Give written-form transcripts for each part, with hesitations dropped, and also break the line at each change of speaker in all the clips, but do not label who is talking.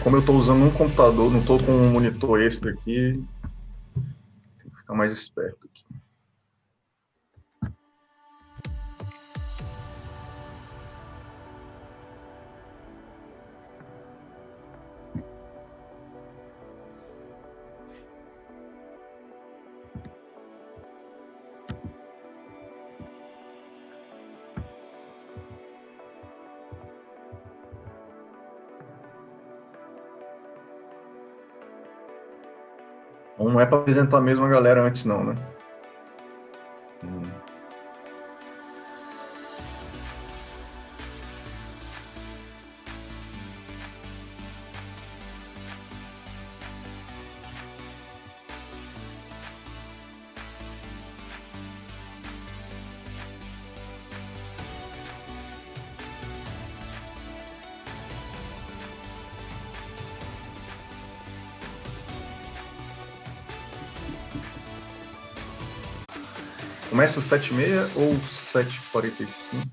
Como eu estou usando um computador, não estou com um monitor esse daqui, tem que ficar mais esperto aqui. Não é para apresentar a mesma galera antes, não, né? Começa às 7h30 ou 7h45?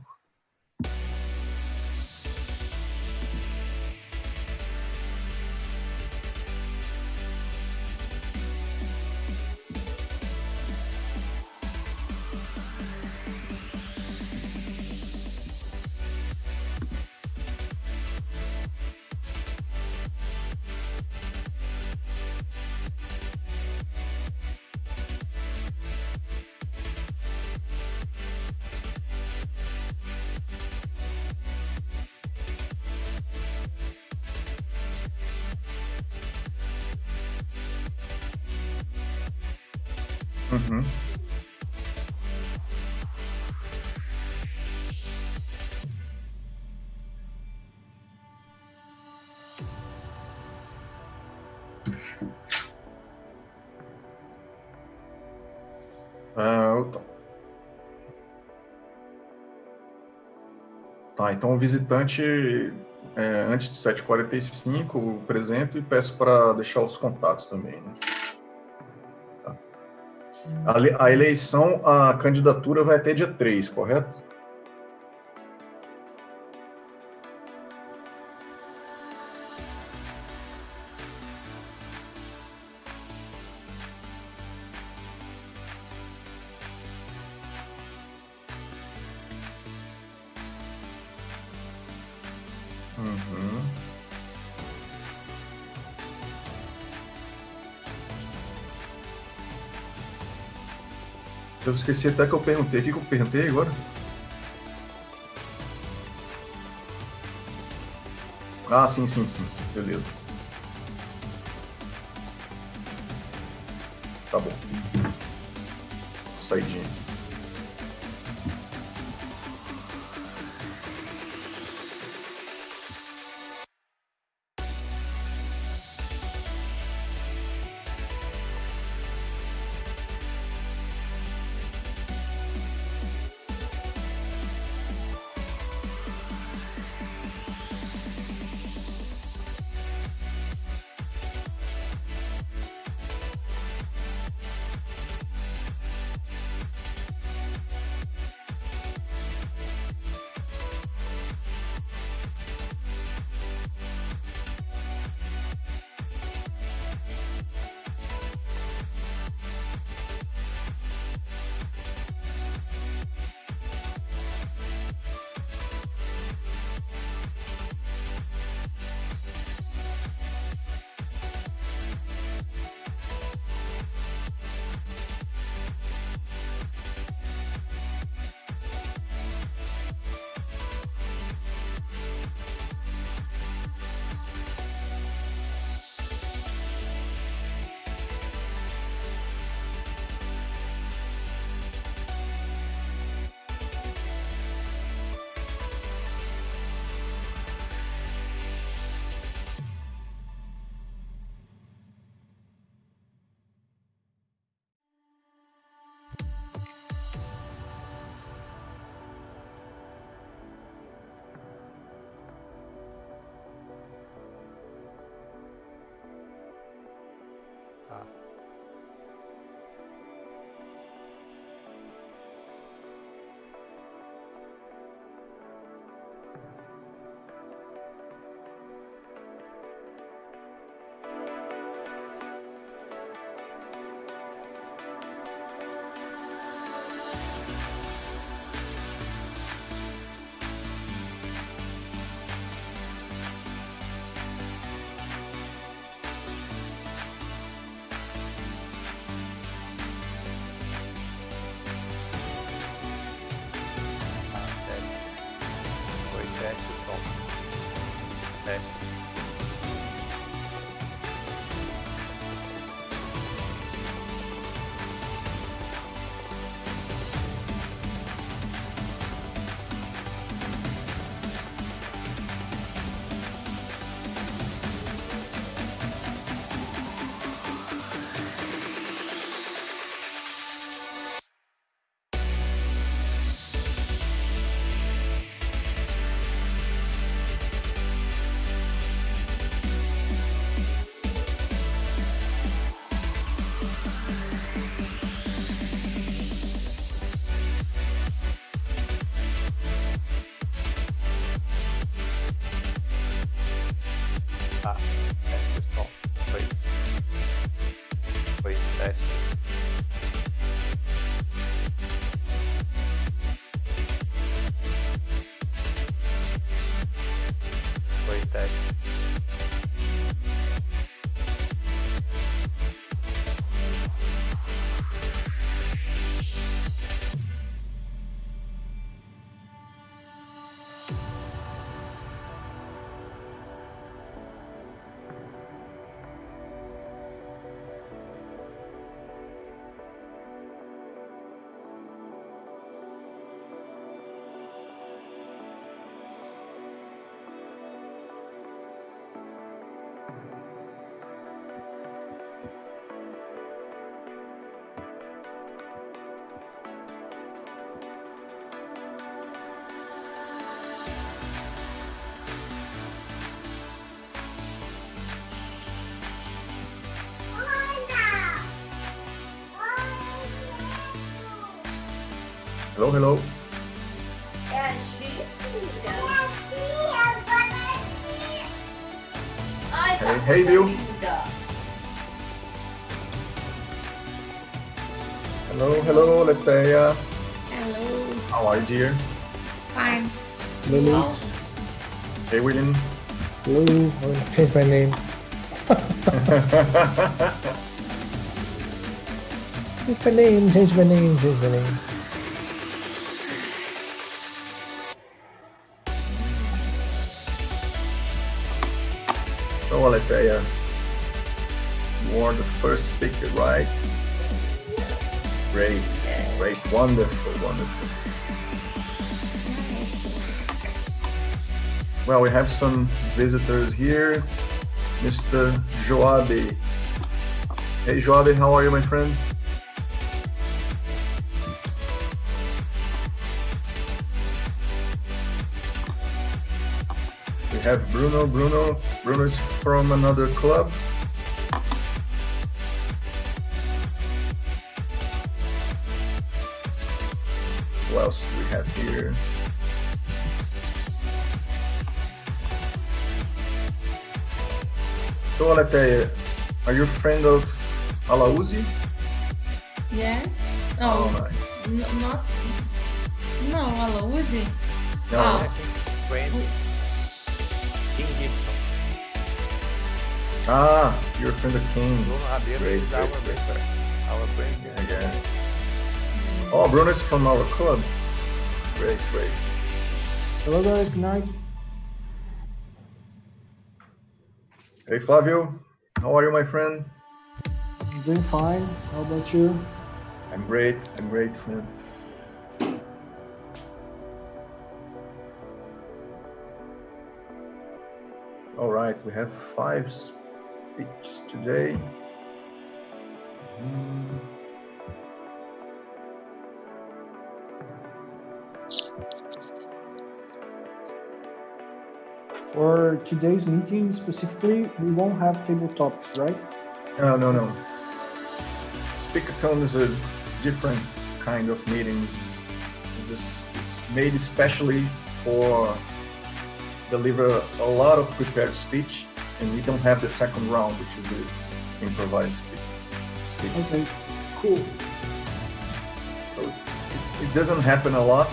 Uhum. Então o visitante, antes de 7h45, eu apresento e peço para deixar os contatos também, né? Tá. A eleição, a candidatura vai até dia 3, correto? Uhum. Eu esqueci até que eu perguntei. O que eu perguntei agora? Ah, sim. Beleza. Tá bom. Saidinha.
Teste o som. Teste. Ah, teste o som. Foi teste. Foi teste.
Hello, hello. Hey, Bill. Hello, Aletéia.
Hello.
How are you, dear?
Fine.
Hello.
Hey, William.
Hello. I want to change my name. Change my name.
So, Aletéia, you are the first speaker, right? Great, wonderful. Well, we have some visitors here. Mr. Joabe. Hey, Joabe, how are you, my friend? We have Bruno. Bruno is from another club. Who else do we have here? So, Aletéia, are you a friend of Louise?
Yes.
Oh,
Oh,
nice.
not. No, Louise.
No,
Ah.
Friend. King Gibson.
Ah, you're a friend of King.
Bruno Rabelo
Great,
is
great,
our
great.
mentor. Our friend.
Again. Oh, Bruno is from our club. Great.
Hello guys, good night.
Hey, Flávio, how are you, my friend?
I'm doing fine. How about you?
I'm great, friend. All right, we have 5 speeches today.
For today's meeting specifically, we won't have table topics, right?
No. Speakathon is a different kind of meetings. This is made especially for deliver a lot of prepared speech, and we don't have the second round, which is the improvised speech.
Okay, cool.
So it doesn't happen a lot.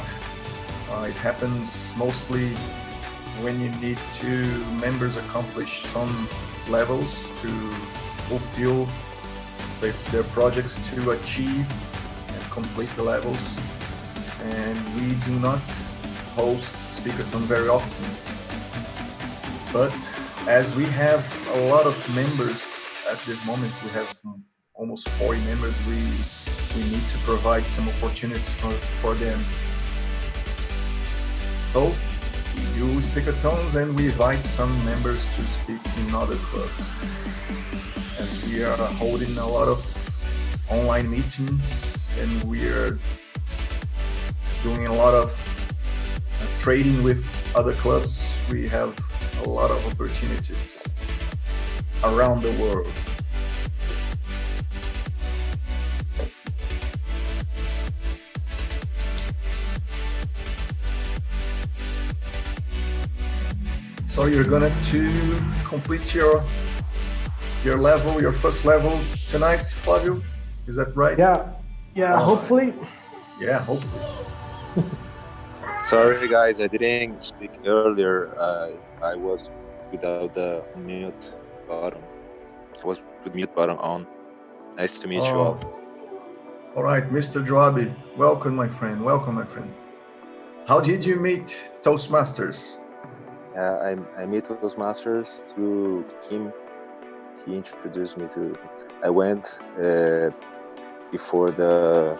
It happens mostly when you need members accomplish some levels to fulfill their projects to achieve and complete the levels. And we do not host speakathon very often. But as we have a lot of members at this moment, we have almost 40 members, we need to provide some opportunities for them. So we do speakathons and we invite some members to speak in other clubs. As we are holding a lot of online meetings and we are doing a lot of trading with other clubs, we have a lot of opportunities around the world. So you're going to complete your level, your first level tonight, Flavio? Is that right?
Yeah, hopefully.
Yeah, hopefully.
Sorry guys, I didn't speak earlier. I was without the mute button. I was with mute button on. Nice to meet you all.
All right, Mr. Joabi, welcome my friend, welcome my friend. How did you meet Toastmasters?
I met Toastmasters through Kim. He introduced me to. I went before the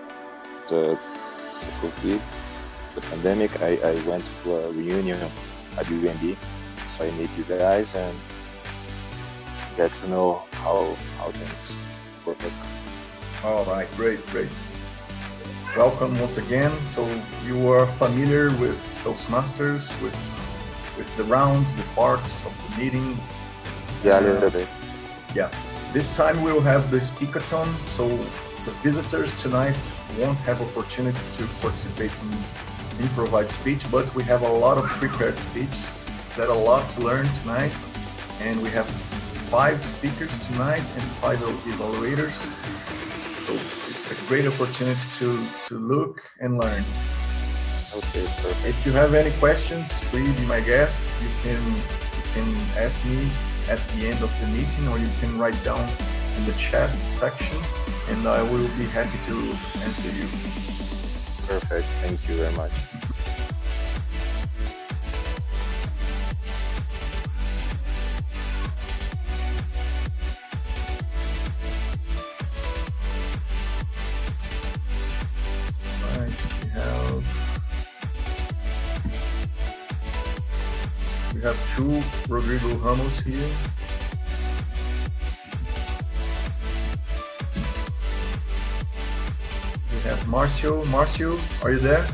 COVID, the pandemic. I went to a reunion at UNB, so I met you guys and get to know how things work.
All right, great. Welcome once again. So you are familiar with Toastmasters, with the rounds, the parts of the meeting.
Yeah, a little bit.
Yeah. This time we'll have the speakathon, so the visitors tonight won't have opportunity to participate in improvised speech, but we have a lot of prepared speech. There's a lot to learn tonight, and we have 5 speakers tonight and 5 evaluators. So it's a great opportunity to look and learn.
Okay, perfect.
If you have any questions, please be my guest. You can ask me at the end of the meeting, or you can write down in the chat section, and I will be happy to answer you.
Perfect. Thank you very much.
We have 2 Rodrigo Ramos here. We have Marcio. Marcio, are you there?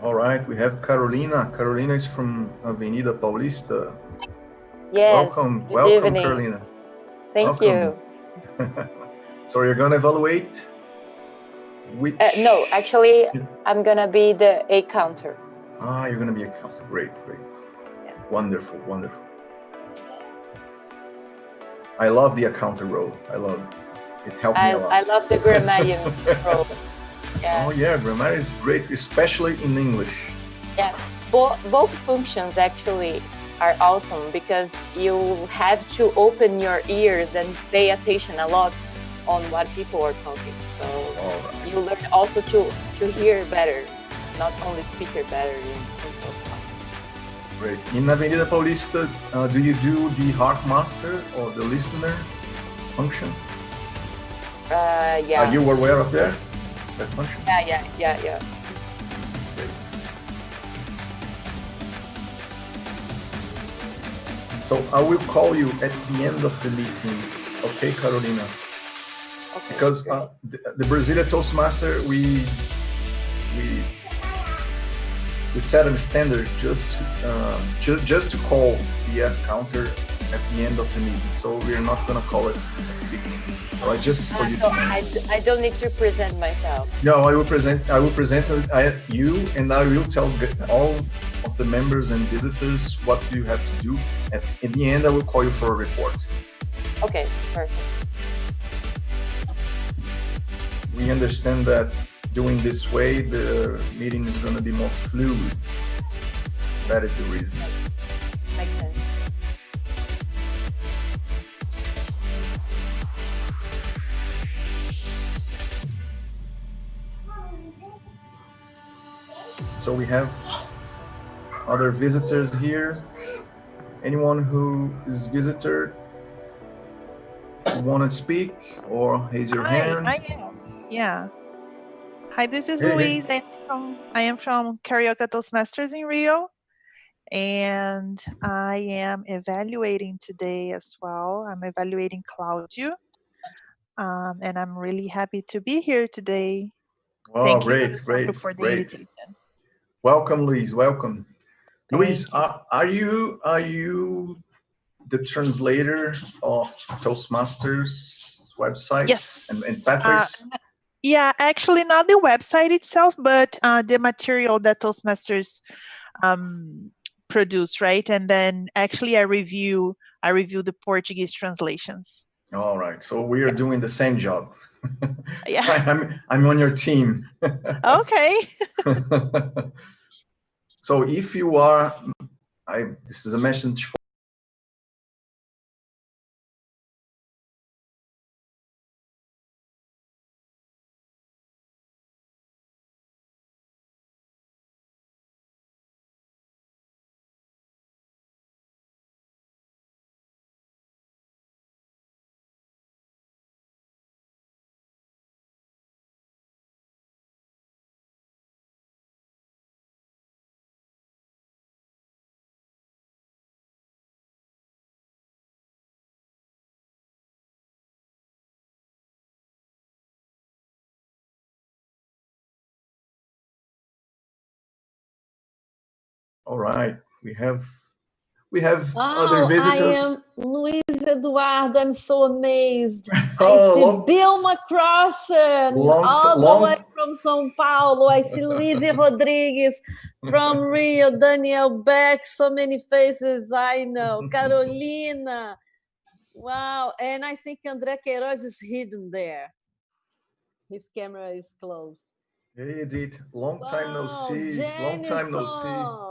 All right, we have Carolina. Carolina is from Avenida Paulista.
Yes.
Welcome,
good evening.
Carolina.
Thank
welcome.
you.
So you're gonna evaluate which?
No, actually, I'm gonna be the Ah-Counter.
You're gonna be a counter. Great.
Yeah.
Wonderful. I love the accountant role. I love it. It helped me a lot.
I love the grammarian role. Yeah.
Oh yeah, grammar is great, especially in English.
Yeah, both functions actually are awesome because you have to open your ears and pay attention a lot on what people are talking. So you learn also to hear better, not only speak better.
Great. In Avenida Paulista, do you do the heart master or the listener function?
Yeah.
Are you aware of that function?
Yeah.
Great. So I will call you at the end of the meeting, okay, Carolina?
Okay.
Because the Brasília Toastmaster, we set a standard just to call the Ah-Counter at the end of the meeting. So we're not gonna call it at the beginning. So I just for you
So
to know.
I don't need to present myself.
No, I will present you, and I will tell all of the members and visitors what you have to do. And in the end, I will call you for a report.
Okay, perfect.
We understand that doing this way, the meeting is going to be more fluid. That is the reason.
Makes sense.
So we have other visitors here. Anyone who is visitor, you want to speak or raise your hand?
I am. Yeah. Hi, this is
Hey,
Louise. I am from Carioca Toastmasters in Rio, and I am evaluating today as well. I'm evaluating Cláudio, and I'm really happy to be here today.
Oh,
Thank you,
great,
Alessandro,
great,
for the
great.
invitation.
Welcome, Louise. Welcome. Louise,
Thank you.
are you the translator of Toastmasters website?
Yes.
And pathways?
Yeah, actually not the website itself, but the material that Toastmasters produce, right? And then actually I review the Portuguese translations.
All right. So we are doing the same job.
Yeah.
I'm on your team.
Okay.
So if you are, this is a message for all right. We have other visitors.
I am Luis Eduardo. I'm so amazed.
Oh,
I see Bill McCrossen all the way from São Paulo. I see Luis Rodrigues from Rio, Daniel Beck, so many faces I know. Carolina. Wow. And I think André Queiroz is hidden there. His camera is closed.
Hey, Edith. Long time no see. Long time no see.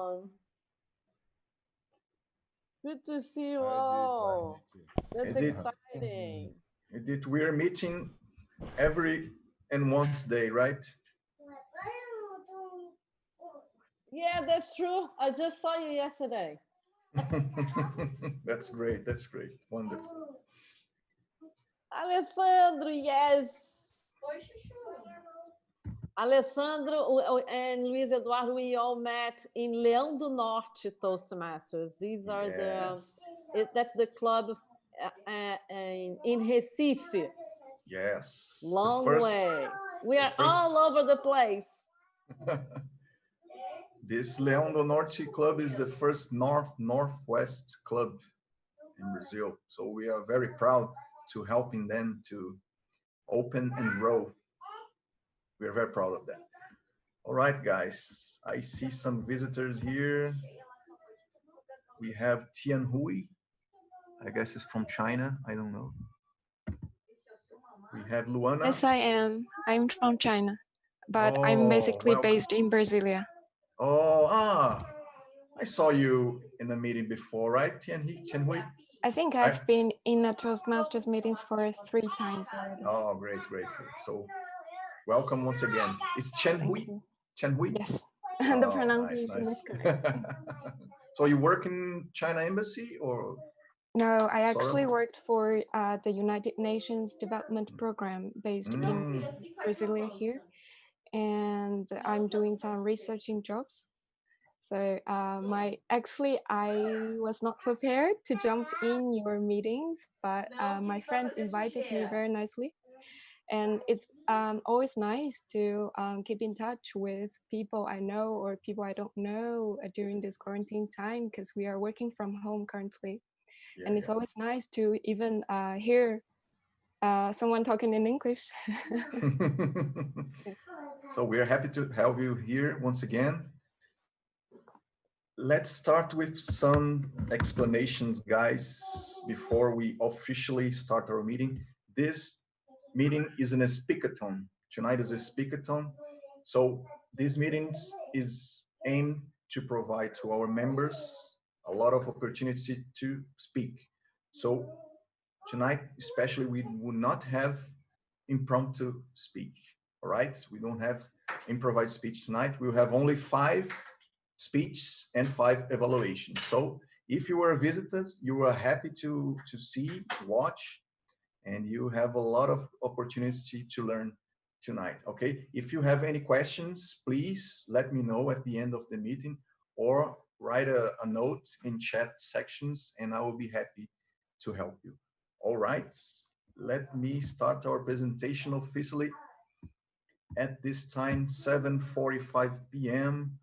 Good to see you all. That's exciting.
Edith, we are meeting every and once day, right?
Yeah, that's true. I just saw you yesterday.
That's great. That's great. Wonderful.
Alessandro, yes. Alessandro and Luis Eduardo, we all met in Leão do Norte Toastmasters. These are that's the club in Recife.
Yes.
Long way. We are all over the place.
This Leão do Norte club is the first Northwest club in Brazil. So we are very proud to helping them to open and grow. We are very proud of that. All right, guys. I see some visitors here. We have Tian Hui. I guess it's from China. I don't know. We have Luana.
Yes, I am. I'm from China, but I'm basically based in Brasília.
I saw you in a meeting before, right, Tian Hui?
I think I've been in a Toastmasters meetings for 3 times already.
Oh, great. So welcome once again. It's Chen Hui? Chen Hui?
Yes, the pronunciation is correct.
So you work in China Embassy or?
No, I actually worked for the United Nations Development Program based in Brasilia here. And I'm doing some researching jobs. So I was not prepared to jump in your meetings, but my friend invited me very nicely. And it's always nice to keep in touch with people I know or people I don't know during this quarantine time, because we are working from home currently. And it's always nice to even hear someone talking in English. Yes.
So we are happy to have you here once again. Let's start with some explanations, guys, before we officially start our meeting. This meeting is in a speakathon. Tonight is a speakathon. So this meeting is aimed to provide to our members a lot of opportunity to speak. So tonight, especially, we will not have impromptu speech, all right? We don't have improvised speech tonight. We'll have only 5 speeches and 5 evaluations. So if you are visitors, you are happy to see, to watch, and you have a lot of opportunity to learn tonight, okay? If you have any questions, please let me know at the end of the meeting or write a note in chat sections and I will be happy to help you. All right, let me start our presentation officially at this time, 7:45 p.m.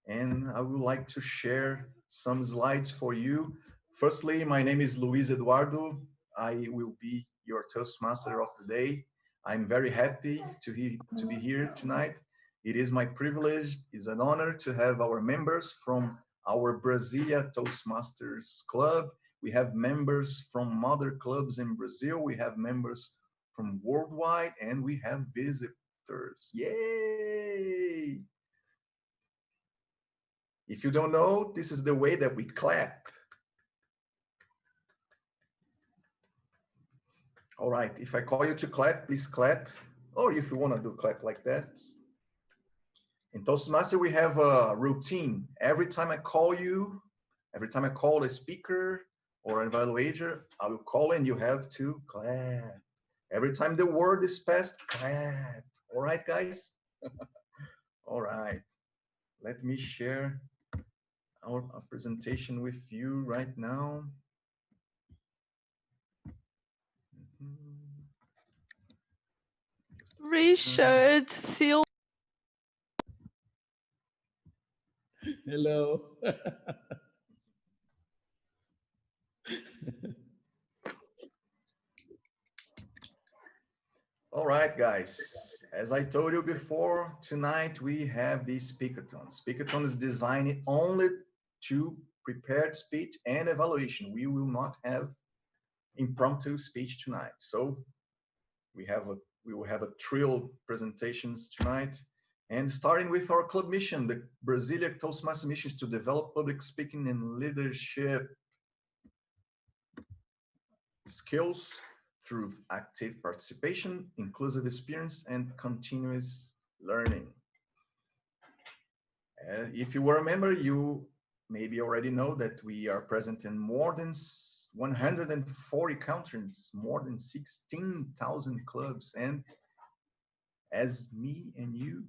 And I would like to share some slides for you. Firstly, my name is Luis Eduardo. I will be your Toastmaster of the day. I'm very happy to be here tonight. It is my privilege, it's an honor to have our members from our Brasília Toastmasters Club. We have members from other clubs in Brazil. We have members from worldwide, and we have visitors. Yay! If you don't know, this is the way that we clap. All right, if I call you to clap, please clap. Or if you want to do clap like that. In Toastmaster, we have a routine. Every time I call you, every time I call a speaker or an evaluator, I will call and you have to clap. Every time the word is passed, clap. All right, guys? All right. Let me share our presentation with you right now.
Richard Silva.
Hello.
All right, guys. As I told you before, tonight we have the speakathon. Speakathon is designed only to prepared speech and evaluation. We will not have impromptu speech tonight. So we will have a trio presentations tonight. And starting with our club mission, the Brasília Toastmasters mission is to develop public speaking and leadership skills through active participation, inclusive experience, and continuous learning. If you were a member, you maybe already know that we are present in more than 140 countries, more than 16,000 clubs, and as me and you,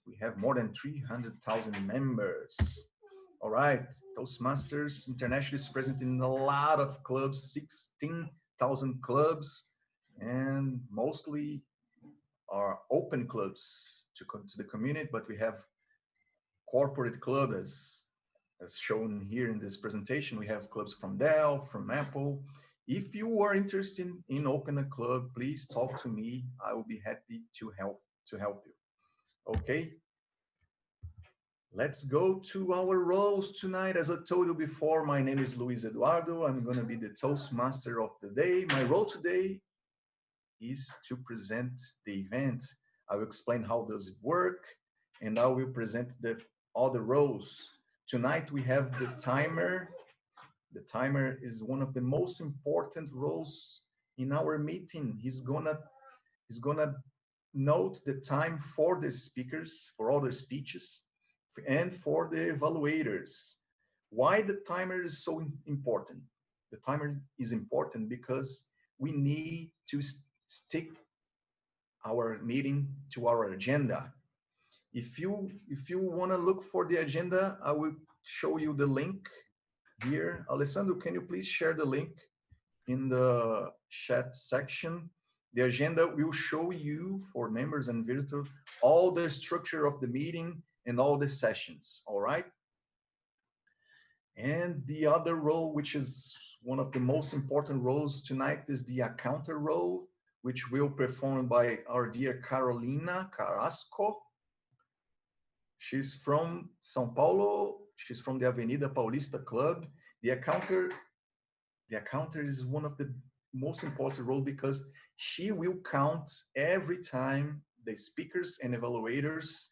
we have more than 300,000 members. All right, Toastmasters International is present in a lot of clubs, 16,000 clubs, and mostly are open clubs to the community, but we have corporate clubs as shown here in this presentation. We have clubs from Dell, from Apple. If you are interested in opening a club, please talk to me. I will be happy to help you. Okay. Let's go to our roles tonight. As I told you before, my name is Luis Eduardo. I'm going to be the Toastmaster of the day. My role today is to present the event. I will explain how does it work, and I will present the other roles. Tonight we have the timer. The timer is one of the most important roles in our meeting. He's gonna note the time for the speakers, for all the speeches, and for the evaluators. Why the timer is so important? The timer is important because we need to stick our meeting to our agenda. If you want to look for the agenda, I will show you the link here. Alessandro, can you please share the link in the chat section? The agenda will show you, for members and visitors, all the structure of the meeting and all the sessions, all right? And the other role, which is one of the most important roles tonight is the Ah-Counter role, which will be performed by our dear Carolina Carrasco. She's from São Paulo. She's from the Avenida Paulista Club. The Ah-Counter is one of the most important roles because she will count every time the speakers and evaluators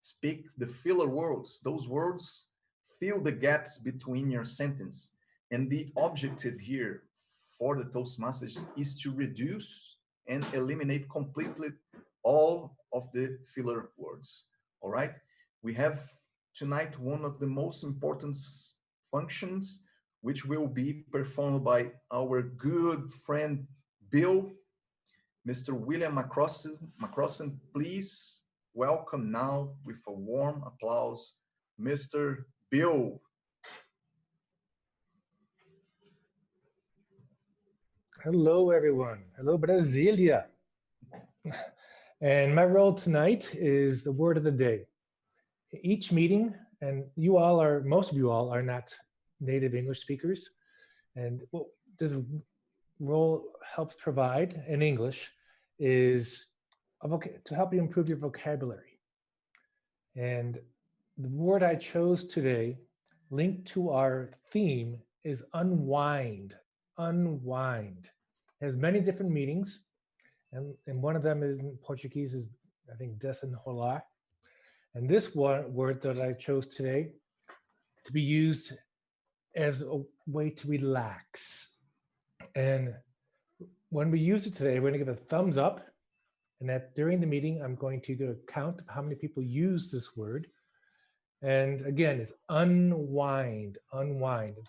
speak the filler words. Those words fill the gaps between your sentence. And the objective here for the Toastmasters is to reduce and eliminate completely all of the filler words. All right? We have tonight one of the most important functions, which will be performed by our good friend Bill, Mr. William McCrossen. Please welcome now with a warm applause, Mr. Bill.
Hello, everyone. Hello, Brasília. And my role tonight is the word of the day. Each meeting, and most of you all are not native English speakers. And what this role helps provide in English is to help you improve your vocabulary. And the word I chose today, linked to our theme, is unwind. Unwind. It has many different meanings, and one of them is in Portuguese is, I think, desenrolar. And this word that I chose today to be used as a way to relax. And when we use it today, we're going to give a thumbs up, and that during the meeting, I'm going to get a count of how many people use this word. And again, it's unwind, unwind.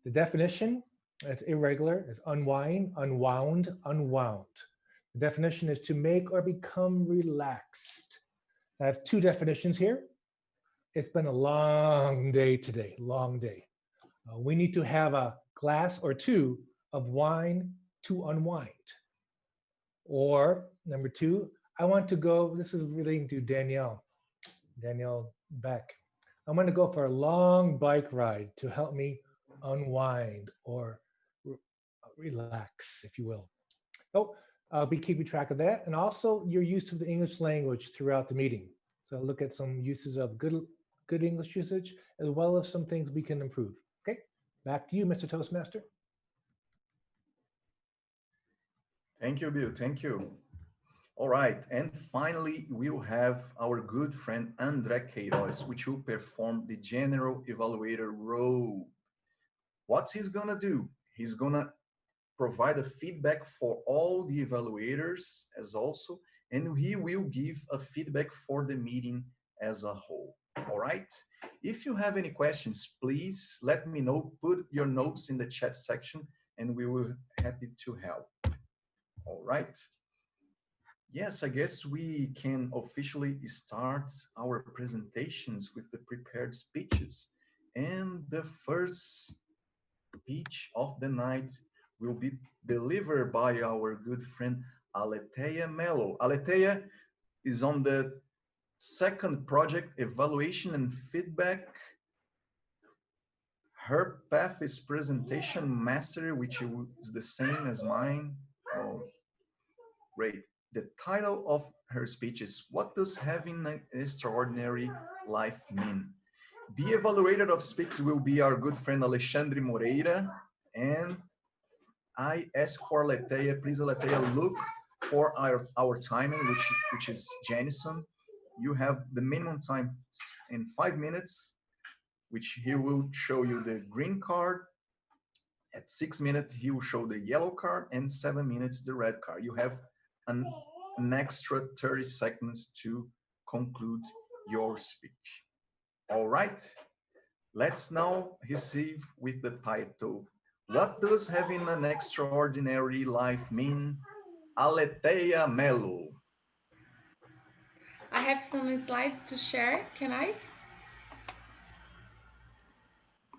The definition is irregular, it's unwind, unwound, unwound. The definition is to make or become relaxed. I have two definitions here. It's been a long day today, long day. We need to have a glass or two of wine to unwind. Or number two, I want to go, this is relating to Daniel Beck. I'm going to go for a long bike ride to help me unwind or relax, if you will. So I'll be keeping track of that. And also your use of the English language throughout the meeting. So I'll look at some uses of good English usage, as well as some things we can improve. Okay, back to you, Mr. Toastmaster.
Thank you, Bill. Thank you. All right. And finally, we'll have our good friend André Queiroz, which will perform the general evaluator role. What's he's going to do? He's going to provide a feedback for all the evaluators as also, and he will give a feedback for the meeting as a whole. All right. If you have any questions, please let me know. Put your notes in the chat section, and we will be happy to help. All right. Yes, I guess we can officially start our presentations with the prepared speeches. And the first speech of the night will be delivered by our good friend Ah-Counter.Carolina Melo. Ah-Counter is on the second project, Evaluation and Feedback. Her path is Presentation Mastery, which is the same as mine. Oh, great. The title of her speech is, What Does Having an Extraordinary Life Mean? The evaluator of speech will be our good friend Alexandre Moreira, and I ask for Ah-Counter, please Ah-Counter, look for our timing, which is Jenison. You have the minimum time in 5 minutes, which he will show you the green card. At 6 minutes, he will show the yellow card, and 7 minutes, the red card. You have an extra 30 seconds to conclude your speech. All right, let's now receive with the title, What Does Having an Extraordinary Life Mean? Ah-Counter.Carolina Melo.
I have some slides to share. Can I?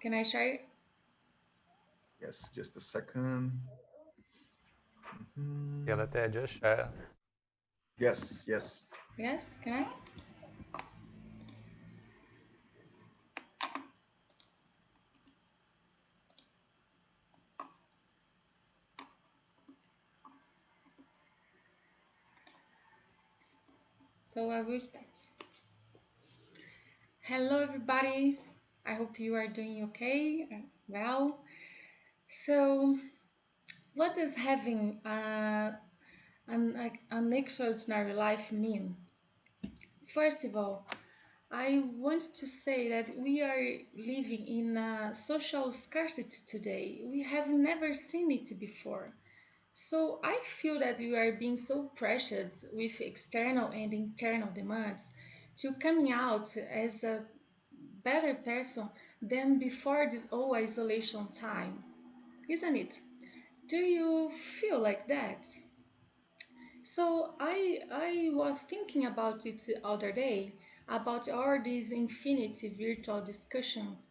Can I share it?
Yes, just a second.
Ah-Counter, just share.
Yes, yes.
Yes, can I? So I will start. Hello everybody, I hope you are doing okay, well. So what does having an extraordinary life mean? First of all, I want to say that we are living in a social scarcity today. We have never seen it before. So I feel that we are being so pressured with external and internal demands to coming out as a better person than before this whole isolation time, isn't it? Do you feel like that? So I was thinking about it the other day, about all these infinity virtual discussions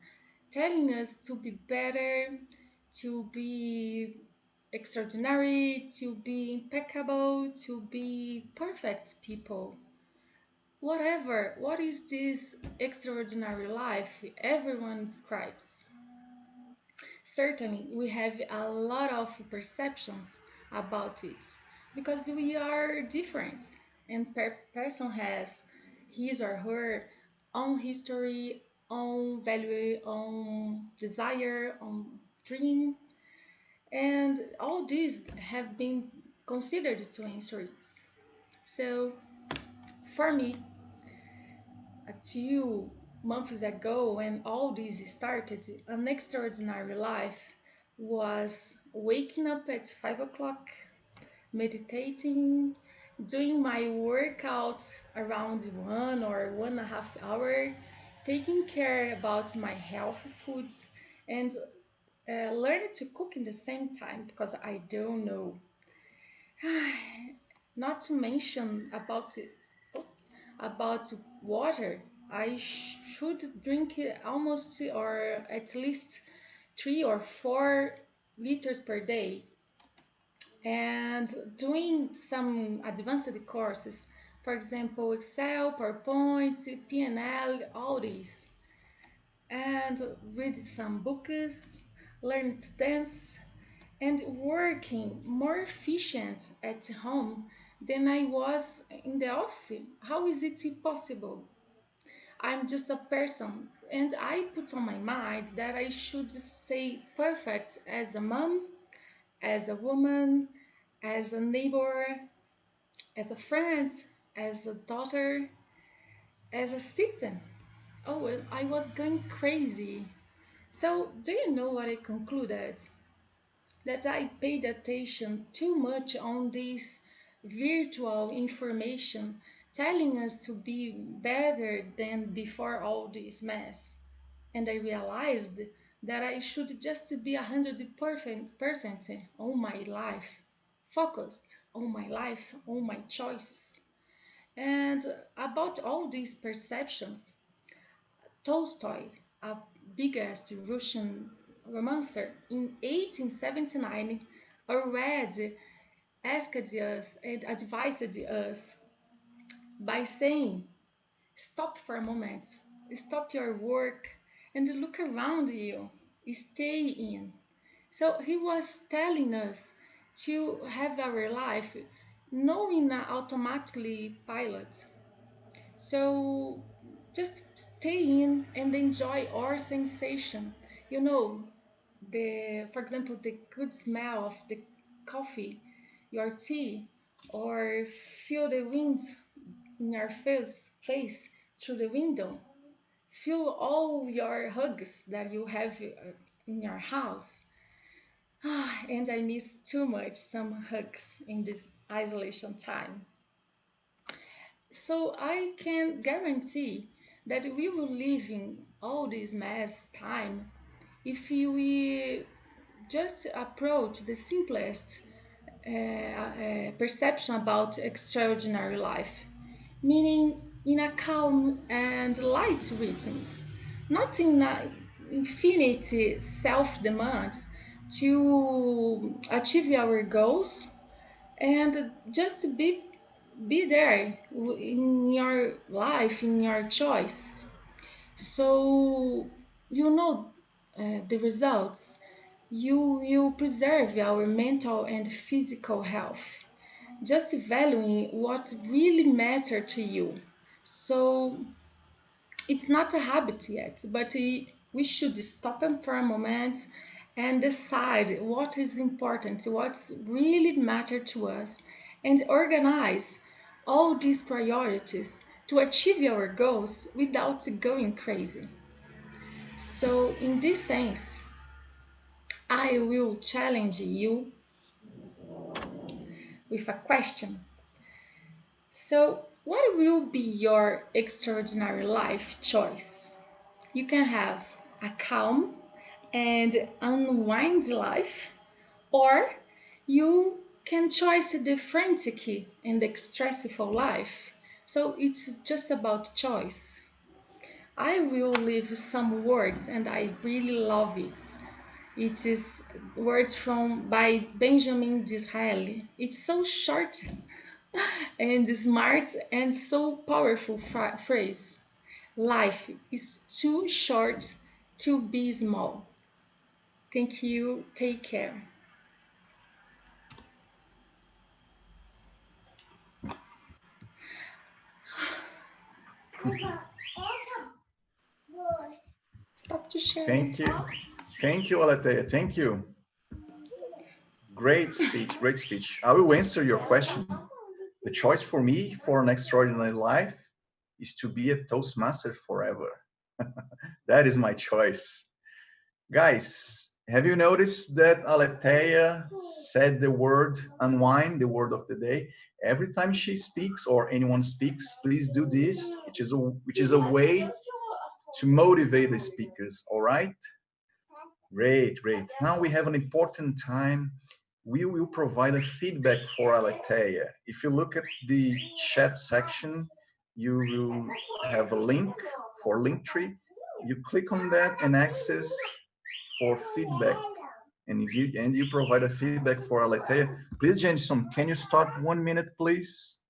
telling us to be better, to be extraordinary, to be impeccable, to be perfect people. Whatever, what is this extraordinary life everyone describes? Certainly, we have a lot of perceptions about it because we are different, and per person has his or her own history, own value, own desire, own dream, and all these have been considered to answer it. So, for me, 2 months ago, when all this started, an extraordinary life was waking up at 5 o'clock, meditating, doing my workout around 1 or 1.5 hours, taking care about my healthy foods, and learning to cook in the same time because I don't know. Not to mention about water. I should drink almost or at least 3 or 4 liters per day, and doing some advanced courses, for example, Excel, PowerPoint, PNL, all these, and read some books, learn to dance, and working more efficient at home than I was in the office. How is it possible? I'm just a person, and I put on my mind that I should say perfect as a mom, as a woman, as a neighbor, as a friend, as a daughter, as a citizen. Oh, well, I was going crazy. So, do you know what I concluded? That I paid attention too much on this virtual information telling us to be better than before all this mess. And I realized that I should just be 100% on my life, focused on my life, on my choices. And about all these perceptions, Tolstoy, a biggest Russian romancer, in 1879 already asked us and advised us by saying, stop for a moment, stop your work, and look around you, stay in. So he was telling us to have our life knowing automatically pilot. So just stay in and enjoy our sensation. You know, for example, the good smell of the coffee, your tea, or feel the wind in your face through the window. Feel all your hugs that you have in your house. And I miss too much some hugs in this isolation time. So I can guarantee that we will live in all this mess time if we just approach the simplest perception about extraordinary life, meaning in a calm and light rhythms, not in a infinity self-demands to achieve our goals, and just be there in your life, in your choice. So you know the results. You will preserve our mental and physical health. just valuing what really matters to you. So it's not a habit yet, but we should stop them for a moment and decide what is important, what's really matter to us, and organize all these priorities to achieve our goals without going crazy. So in this sense, I will challenge you with a question. So, what will be your extraordinary life choice? You can have a calm and unwind life, or you can choose the frantic and the stressful life. So, it's just about choice. I will leave some words, and I really love it. It is words from by Benjamin Disraeli. It's so short and smart and so powerful phrase. Life is too short to be small. Thank you. Take care. Stop to share.
Thank you. Thank you, Aletéia. Thank you. Great speech, great speech. I will answer your question. The choice for me for an extraordinary life is to be a Toastmaster forever. That is my choice. Guys, have you noticed that Aletéia said the word unwind, the word of the day? Every time she speaks or anyone speaks, please do this, which is a way to motivate the speakers, all right? Great, great. Now we have an important time. We will provide a feedback for Aletéia. If you look at the chat section, you will have a link for Linktree. You click on that and access for feedback. And you provide a feedback for Aletéia. Please, Jenson, can you start 1 minute, please?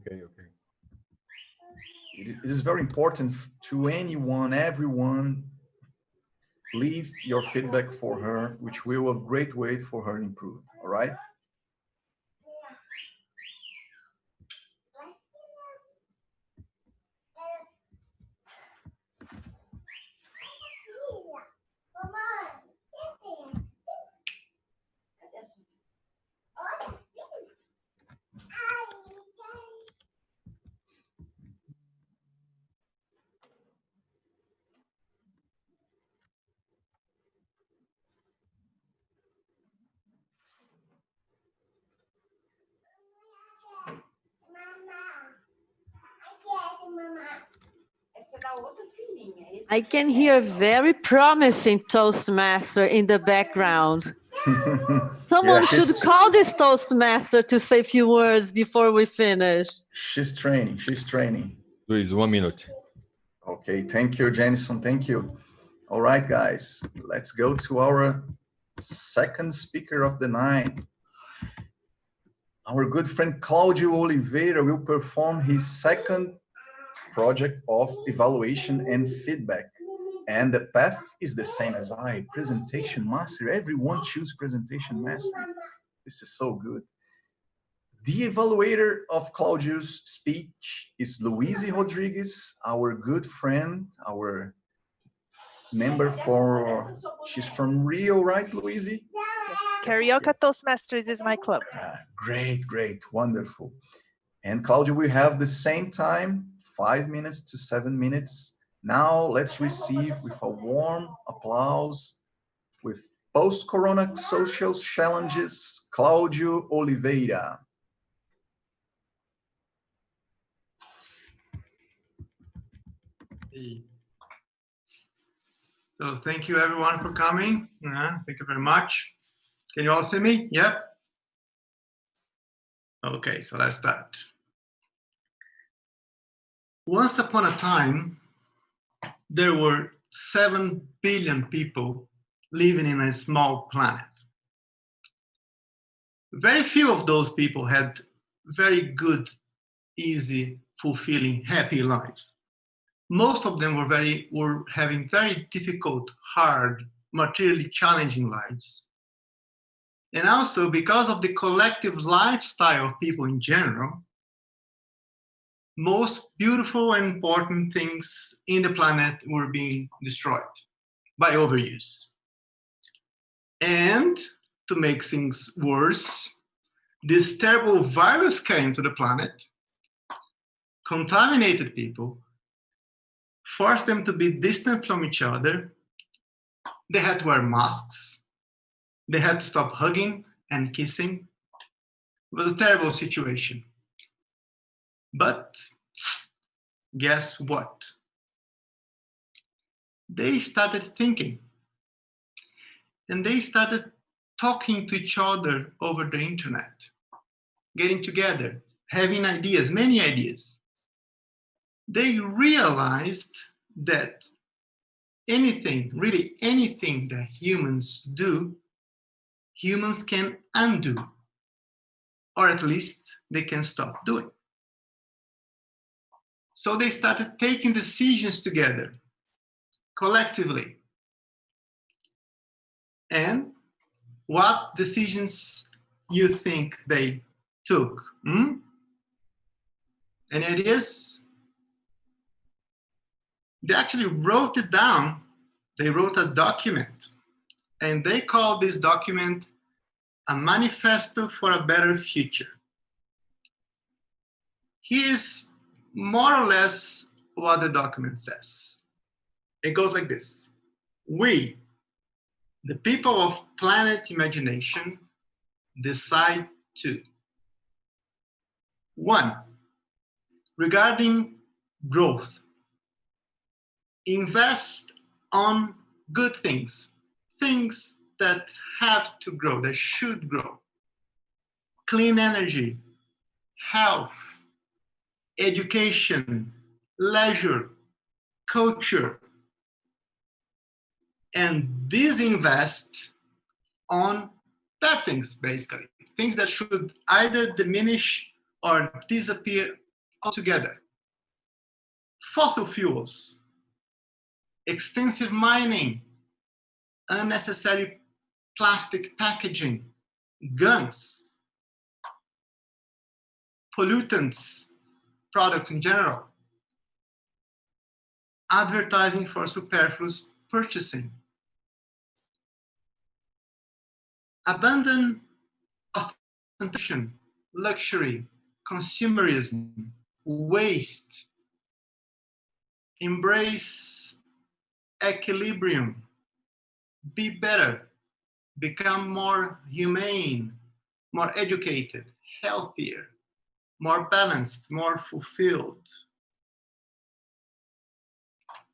Okay.
It is very important to everyone, leave your feedback for her, which will a great way for her to improve, all right?
I can hear very promising Toastmaster in the background. Someone should call this Toastmaster to say a few words before we finish.
She's training.
Luis, 1 minute.
Okay, thank you, Jenison, thank you. All right, guys, let's go to our second speaker of the night. Our good friend Cláudio Oliveira will perform his second project of evaluation and feedback. And the path is the same as presentation master. Everyone choose presentation master. This is so good. The evaluator of Cláudio's speech is Louise Rodrigues, our good friend, our member she's from Rio, right, Louise?
Yes, Carioca Toastmasters is my club.
Great, wonderful. And Cláudio, we have the same time, 5 minutes to 7 minutes. Now let's receive with a warm applause with post-corona social challenges, Cláudio Oliveira.
So thank you everyone for coming. Thank you very much. Can you all see me? Yep. Okay, so let's start. Once upon a time, there were 7 billion people living in a small planet. Very few of those people had very good, easy, fulfilling, happy lives. Most of them were having very difficult, hard, materially challenging lives. And also because of the collective lifestyle of people in general, most beautiful and important things in the planet were being destroyed by overuse. And to make things worse, this terrible virus came to the planet, contaminated people, forced them to be distant from each other. They had to wear masks. They had to stop hugging and kissing. It was a terrible situation. But guess what? They started thinking. And they started talking to each other over the internet, getting together, having ideas, many ideas. They realized that anything, really anything that humans do, humans can undo, or at least they can stop doing. So they started taking decisions together, collectively. And what decisions you think they took? Any ideas? They actually wrote it down. They wrote a document, and they called this document a manifesto for a better future. Here's more or less what the document says. It goes like this. We, the people of Planet Imagination, decide to: 1, regarding growth, invest on good things, things that have to grow, that should grow. Clean energy, health, education, leisure, culture, and disinvest on bad things, basically. Things that should either diminish or disappear altogether. Fossil fuels, extensive mining, unnecessary plastic packaging, guns, pollutants, products in general, advertising for superfluous purchasing. Abandon ostentation, luxury, consumerism, waste. Embrace equilibrium. Be better. Become more humane, more educated, healthier, more balanced, more fulfilled.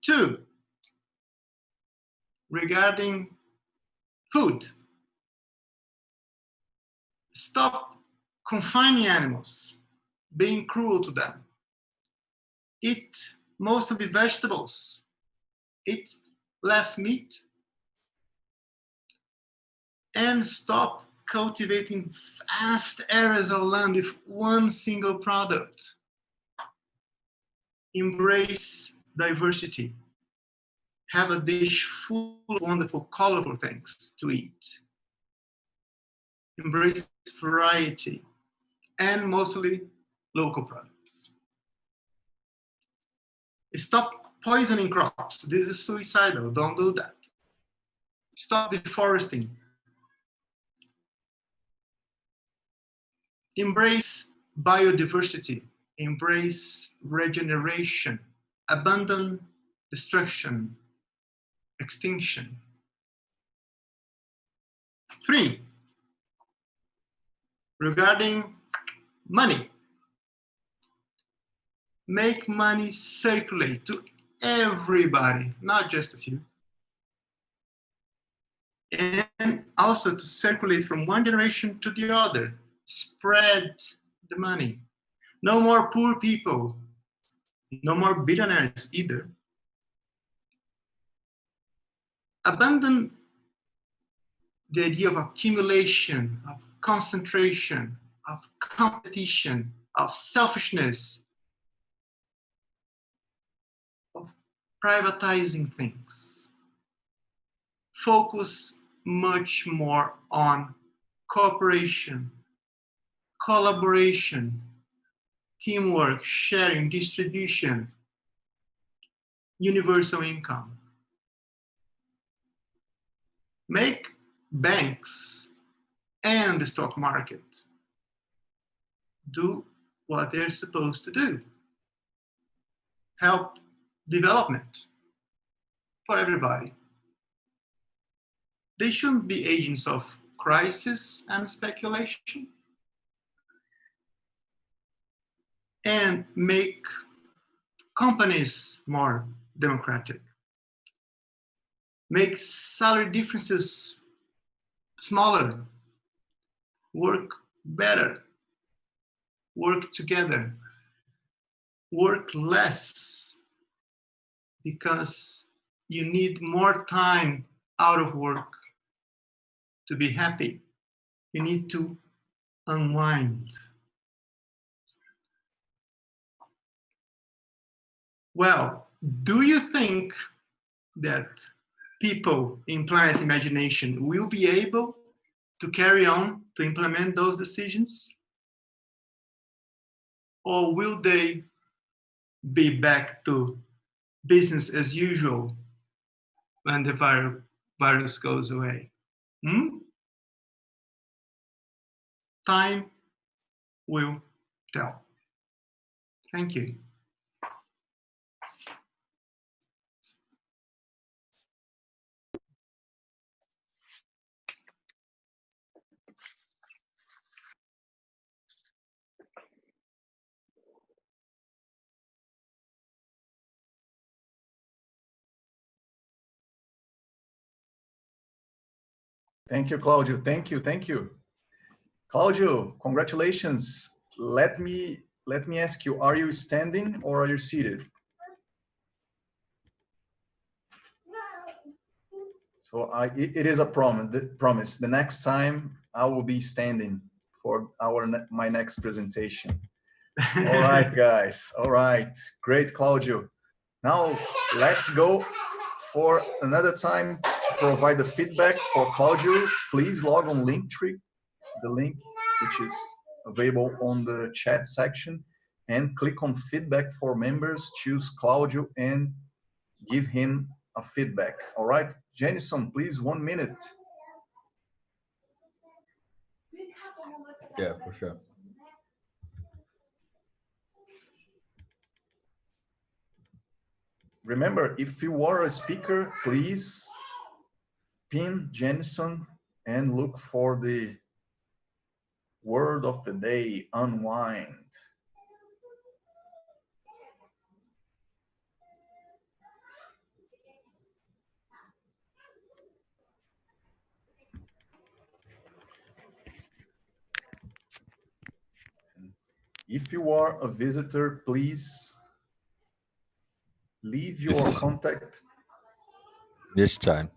2, regarding food. Stop confining animals, being cruel to them. Eat mostly vegetables. Eat less meat. And stop cultivating vast areas of land with one single product. Embrace diversity. Have a dish full of wonderful, colorful things to eat. Embrace variety, and mostly local products. Stop poisoning crops. This is suicidal. Don't do that. Stop deforesting. Embrace biodiversity. Embrace regeneration. Abandon destruction, extinction. 3, regarding money. Make money circulate to everybody, not just a few. And also to circulate from one generation to the other. Spread the money. No more poor people. No more billionaires either. Abandon the idea of accumulation, of concentration, of competition, of selfishness, of privatizing things. Focus much more on cooperation, collaboration, teamwork, sharing, distribution, universal income. Make banks and the stock market do what they're supposed to do. Help development for everybody. They shouldn't be agents of crisis and speculation. And make companies more democratic. Make salary differences smaller. Work better. Work together. Work less, because you need more time out of work to be happy. You need to unwind. Well, do you think that people in Planet Imagination will be able to carry on to implement those decisions? Or will they be back to business as usual when the virus goes away? Time will tell. Thank you.
Thank you, Cláudio. Thank you, thank you. Cláudio, congratulations. Let me ask you, are you standing or are you seated? So it is a promise. The next time I will be standing for my next presentation. All right, guys. All right. Great, Cláudio. Now let's go for another time to provide the feedback for Cláudio. Please log on Linktree, the link which is available on the chat section, and click on feedback for members, choose Cláudio and give him a feedback. All right, Jenison, please, 1 minute.
Yeah, for sure.
Remember, if you are a speaker, please pin Jenison and look for the word of the day, unwind. If you are a visitor, please leave your contact.
This time.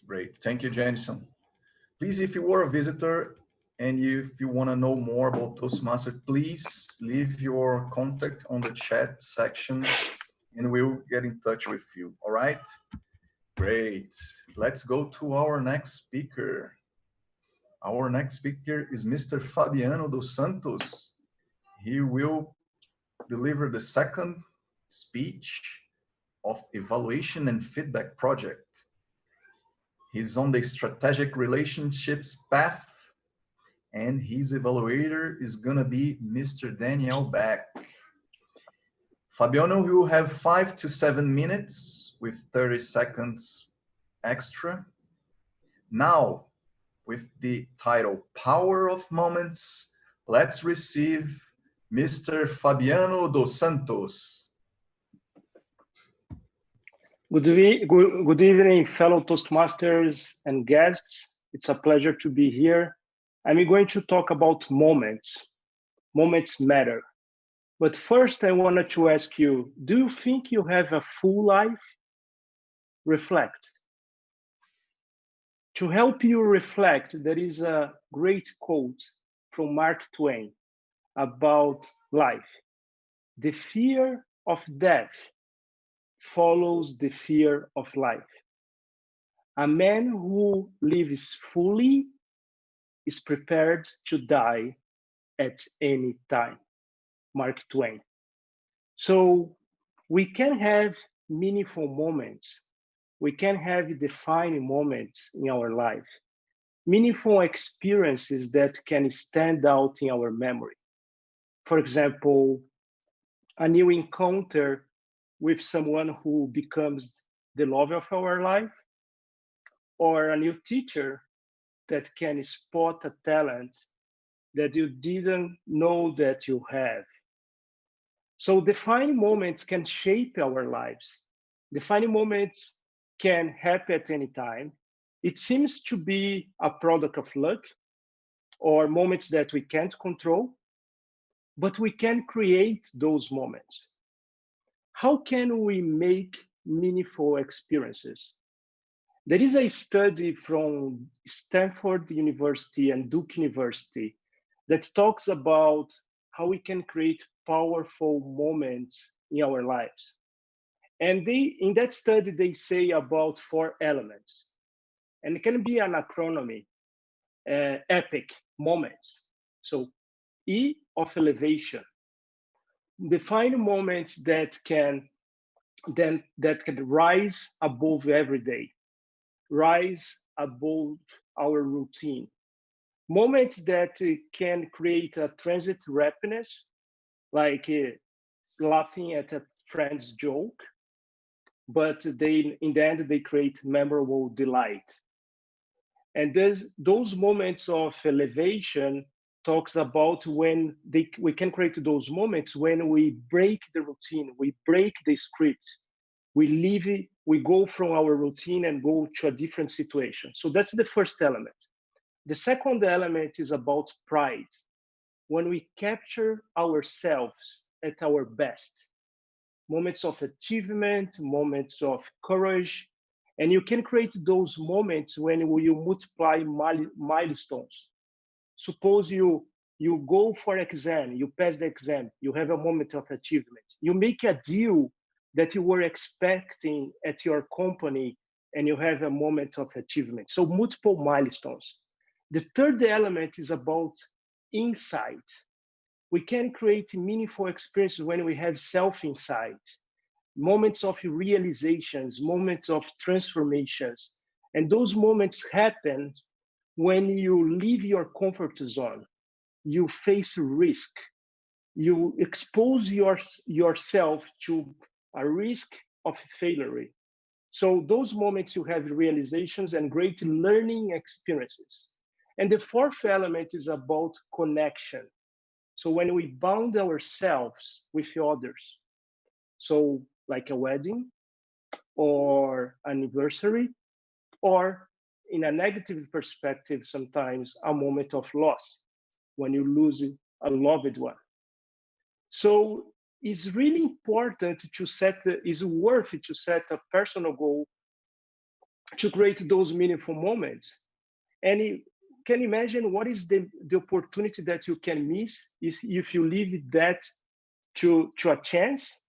Great, thank you, Jenison. Please, if you are a visitor and if you want to know more about Toastmasters, please leave your contact on the chat section and we'll get in touch with you, all right? Great, let's go to our next speaker. Our next speaker is Mr. Fabiano dos Santos. He will deliver the second speech of evaluation and feedback project. He's on the strategic relationships path, and his evaluator is gonna be Mr. Daniel Beck. Fabiano will have 5 to 7 minutes with 30 seconds extra. Now, with the title Power of Moments, let's receive Mr. Fabiano dos Santos.
Good evening, fellow Toastmasters and guests. It's a pleasure to be here. I'm going to talk about moments. Moments matter. But first, I wanted to ask you, do you think you have a full life? Reflect. To help you reflect, there is a great quote from Mark Twain about life. The fear of death follows the fear of life. A man who lives fully is prepared to die at any time. Mark Twain. So we can have meaningful moments. We can have defining moments in our life, meaningful experiences that can stand out in our memory. For example, a new encounter with someone who becomes the love of our life, or a new teacher that can spot a talent that you didn't know that you have. So defining moments can shape our lives. Defining moments can happen at any time. It seems to be a product of luck or moments that we can't control, but we can create those moments. How can we make meaningful experiences? There is a study from Stanford University and Duke University that talks about how we can create powerful moments in our lives. And in that study, they say about 4 elements. And it can be an acronym, epic moments. So E of elevation. Define moments that can rise above every day, rise above our routine. Moments that can create a transit happiness, like laughing at a friend's joke, but in the end, they create memorable delight. And those moments of elevation talks about when we can create those moments when we break the routine, we break the script, we go from our routine and go to a different situation. So that's the first element. The second element is about pride. When we capture ourselves at our best, moments of achievement, moments of courage, and you can create those moments when you multiply milestones. Suppose you go for exam, you pass the exam, you have a moment of achievement. You make a deal that you were expecting at your company and you have a moment of achievement. So multiple milestones. The third element is about insight. We can create meaningful experiences when we have self-insight, moments of realizations, moments of transformations. And those moments happen when you leave your comfort zone, you face risk, you expose yourself to a risk of failure. So those moments you have realizations and great learning experiences. And the fourth element is about connection. So when we bound ourselves with others, so like a wedding or anniversary, or in a negative perspective, sometimes a moment of loss when you lose a loved one. So it's really important it's worth it to set a personal goal to create those meaningful moments. And you can imagine what is the opportunity that you can miss if you leave that to a chance.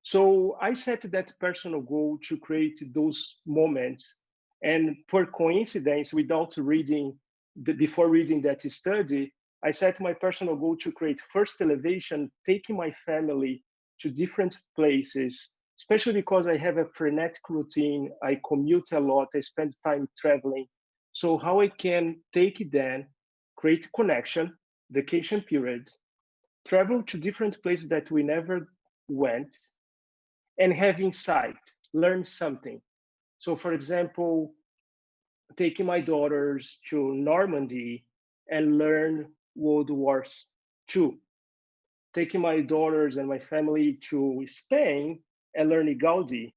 So I set that personal goal to create those moments. And per coincidence, before reading that study, I set my personal goal to create first elevation, taking my family to different places, especially because I have a frenetic routine. I commute a lot, I spend time traveling. So how I can take them, create connection, vacation period, travel to different places that we never went, and have insight, learn something. So for example, taking my daughters to Normandy and learn World War II. Taking my daughters and my family to Spain and learn Gaudi.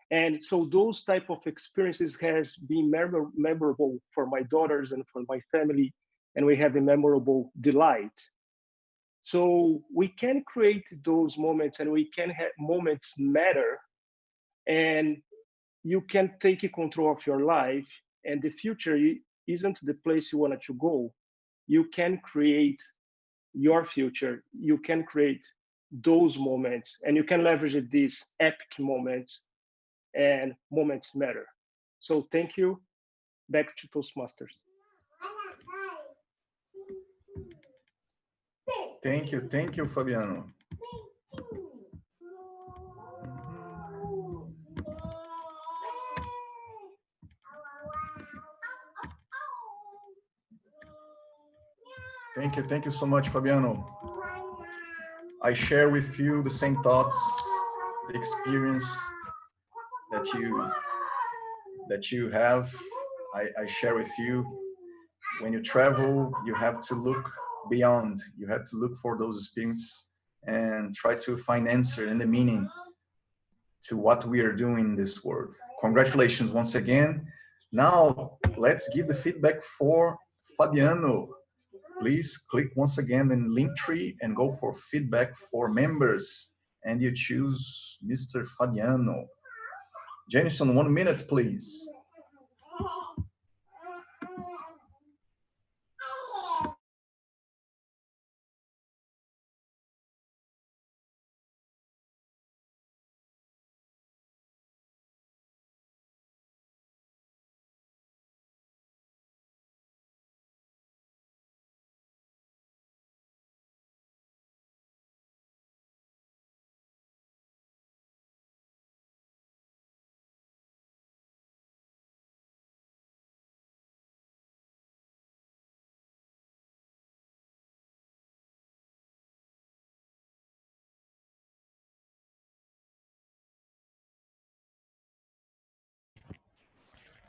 And so those type of experiences has been memorable for my daughters and for my family, and we have a memorable delight. So we can create those moments, and we can have moments matter, and you can take control of your life, and the future isn't the place you wanted to go. You can create your future. You can create those moments, and you can leverage these epic moments, and moments matter. So thank you. Back to Toastmasters.
Thank you, Fabiano. Thank you so much, Fabiano. I share with you the same thoughts, the experience that you have. I share with you. When you travel, you have to look beyond. You have to look for those experiences and try to find answer and the meaning to what we are doing in this world. Congratulations once again. Now, let's give the feedback for Fabiano. Please click once again in Linktree and go for feedback for members. And you choose Mr. Fabiano. Jenison, 1 minute, please.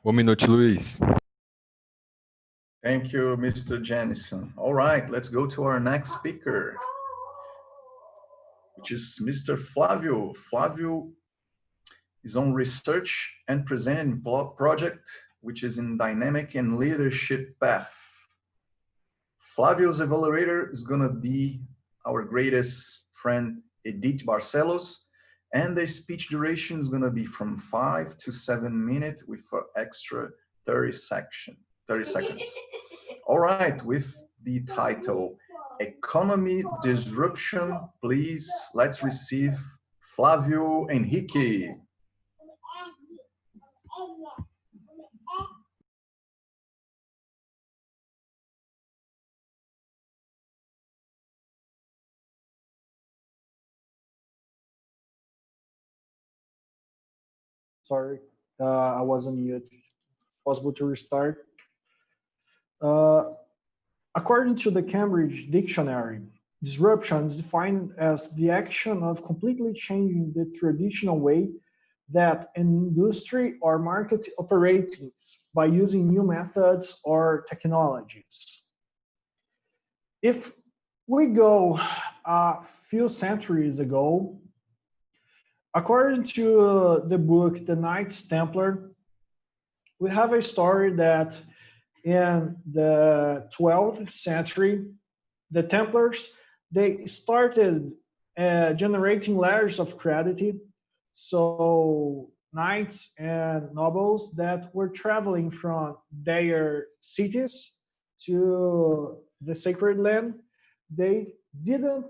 One minute, Luis.
Thank you, Mr. Jenison. All right, let's go to our next speaker, which is Mr. Flávio. Flávio is on research and presenting project, which is in dynamic and leadership path. Flávio's evaluator is going to be our greatest friend, Edith Barcelos, and the speech duration is going to be from 5 to 7 minutes with an extra 30 seconds. All right, with the title, Economy Disruption, please, let's receive Flávio Henrique.
Sorry, I was on mute. Possible to restart? According to the Cambridge Dictionary, disruption is defined as the action of completely changing the traditional way that an industry or market operates by using new methods or technologies. If we go a few centuries ago, according to the book The Knights Templar, we have a story that in the 12th century, the Templars, they started generating letters of credit. So knights and nobles that were traveling from their cities to the sacred land, they didn't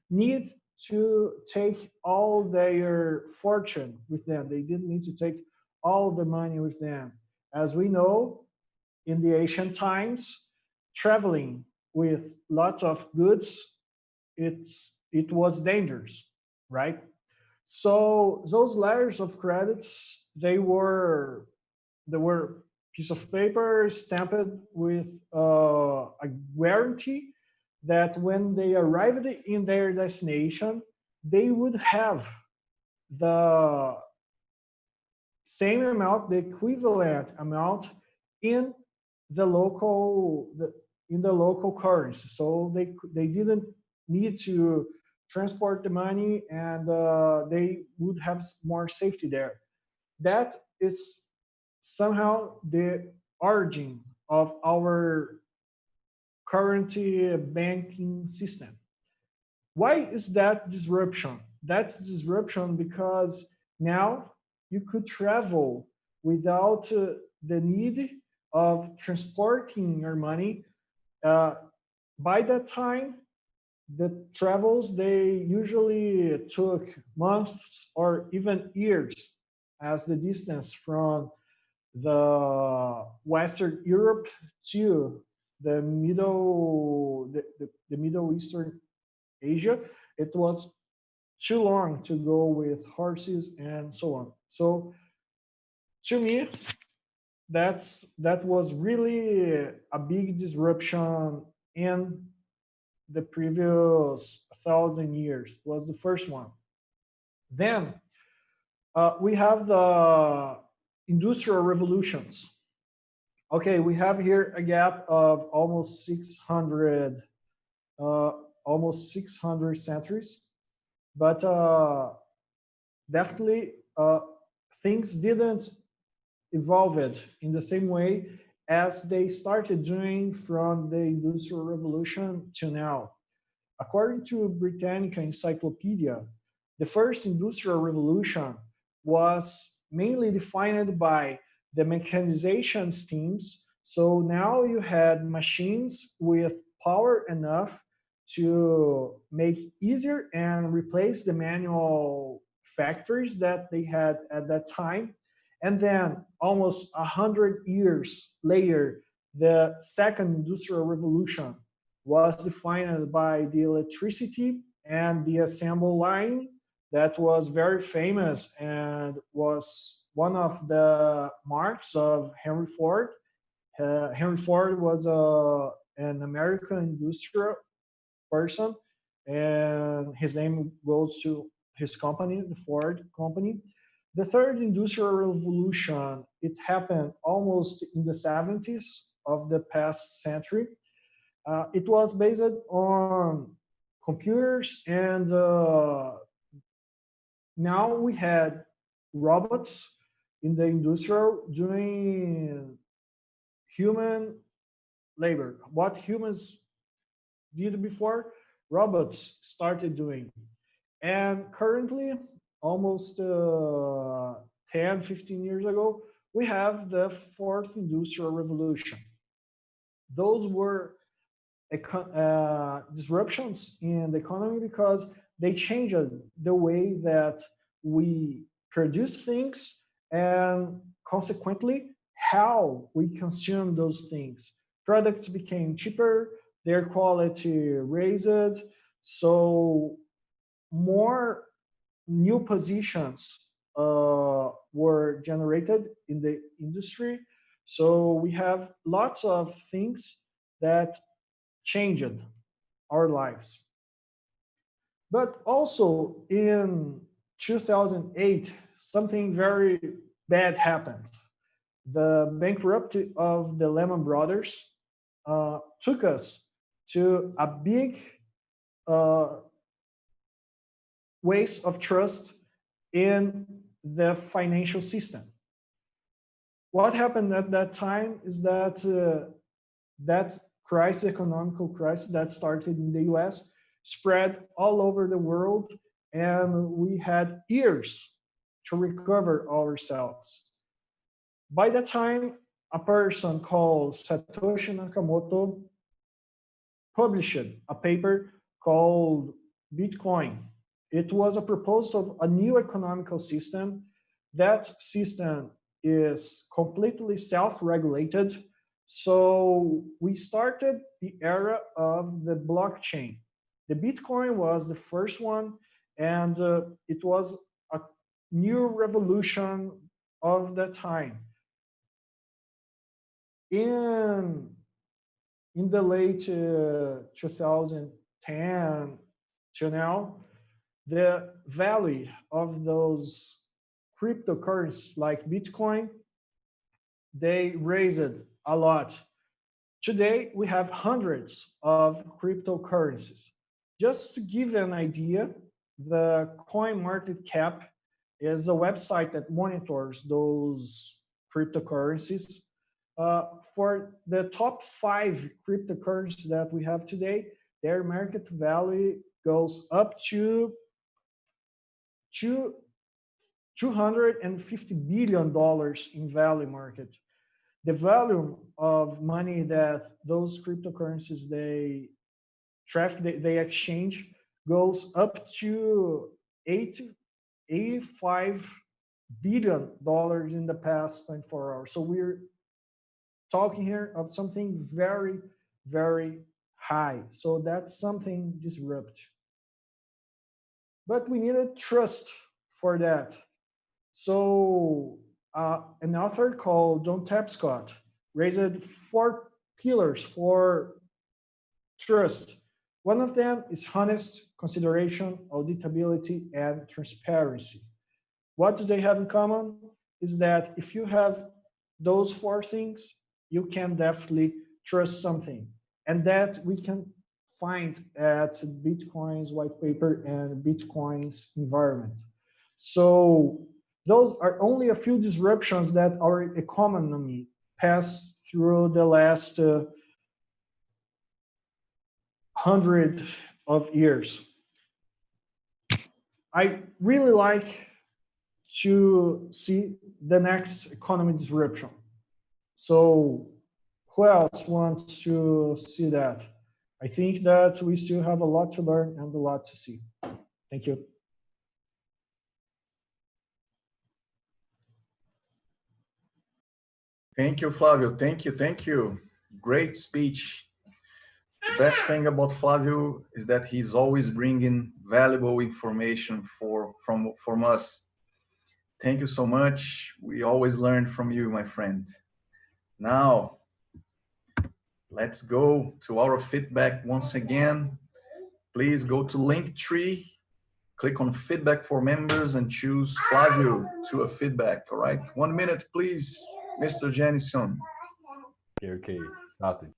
need to take all their fortune with them. They didn't need to take all the money with them. As we know, in the ancient times, traveling with lots of goods, it was dangerous, right? So those letters of credits, they were piece of paper stamped with a guarantee that when they arrived in their destination, they would have the same amount, the equivalent amount in the local currency. So they didn't need to transport the money, and they would have more safety there. That is somehow the origin of our current banking system. Why is that disruption? That's disruption because now you could travel without the need of transporting your money. By that time, the travels, they usually took months or even years, as the distance from the Western Europe to the Middle Eastern Asia, it was too long to go with horses and so on. So to me, that was really a big disruption in the previous 1,000 years. It was the first one. Then we have the industrial revolutions. Okay, we have here a gap of almost 600 centuries, but definitely things didn't evolve in the same way as they started doing from the Industrial Revolution to now. According to Britannica Encyclopedia, the first Industrial Revolution was mainly defined by the mechanization schemes. So now you had machines with power enough to make easier and replace the manual factories that they had at that time. And then almost 100 years later, the second industrial revolution was defined by the electricity and the assembly line that was very famous and was one of the marks of Henry Ford. Henry Ford was an American industrial person, and his name goes to his company, the Ford company. The third industrial revolution, it happened almost in the 70s of the past century. It was based on computers, and now we had robots in the industrial doing human labor. What humans did before, robots started doing. And currently, almost 10, 15 years ago, we have the fourth industrial revolution. Those were disruptions in the economy because they changed the way that we produce things and consequently how we consume those things. Products became cheaper, their quality raised, so more new positions were generated in the industry. So we have lots of things that changed our lives. But also in 2008, something very bad happened. The bankruptcy of the Lehman Brothers took us to a big waste of trust in the financial system. What happened at that time is that that crisis, economical crisis that started in the US, spread all over the world, and we had years to recover ourselves. By that time, a person called Satoshi Nakamoto published a paper called Bitcoin. It was a proposal of a new economical system. That system is completely self-regulated. So we started the era of the blockchain. The Bitcoin was the first one, and it was a new revolution of that time. In the late 2010 to now, the value of those cryptocurrencies like Bitcoin, they raised a lot. Today, we have hundreds of cryptocurrencies. Just to give you an idea, the CoinMarketCap is a website that monitors those cryptocurrencies. For the top 5 cryptocurrencies that we have today, their market value goes up to $250 billion in value market. The volume of money that those cryptocurrencies they exchange goes up to $85 billion in the past 24 hours. So we're talking here of something very, very high. So that's something disruptive. but we needed trust for that. So an author called John Tapscott raised 4 pillars for trust. One of them is honest, consideration, auditability, and transparency. What do they have in common is that if you have those 4 things, you can definitely trust something. And that we can find at Bitcoin's white paper and Bitcoin's environment. So those are only a few disruptions that our economy passed through the last 100 of years. I really like to see the next economy disruption. So who else wants to see that? I think that we still have a lot to learn and a lot to see. Thank you.
Thank you, Flavio. Thank you, thank you. Great speech. The best thing about Flavio is that he's always bringing valuable information from us. Thank you so much. We always learn from you, my friend. Now, let's go to our feedback once again. Please go to Linktree, click on feedback for members and choose Flavio to a feedback, all right? 1 minute, please, Mr. Jennison.
Okay, started.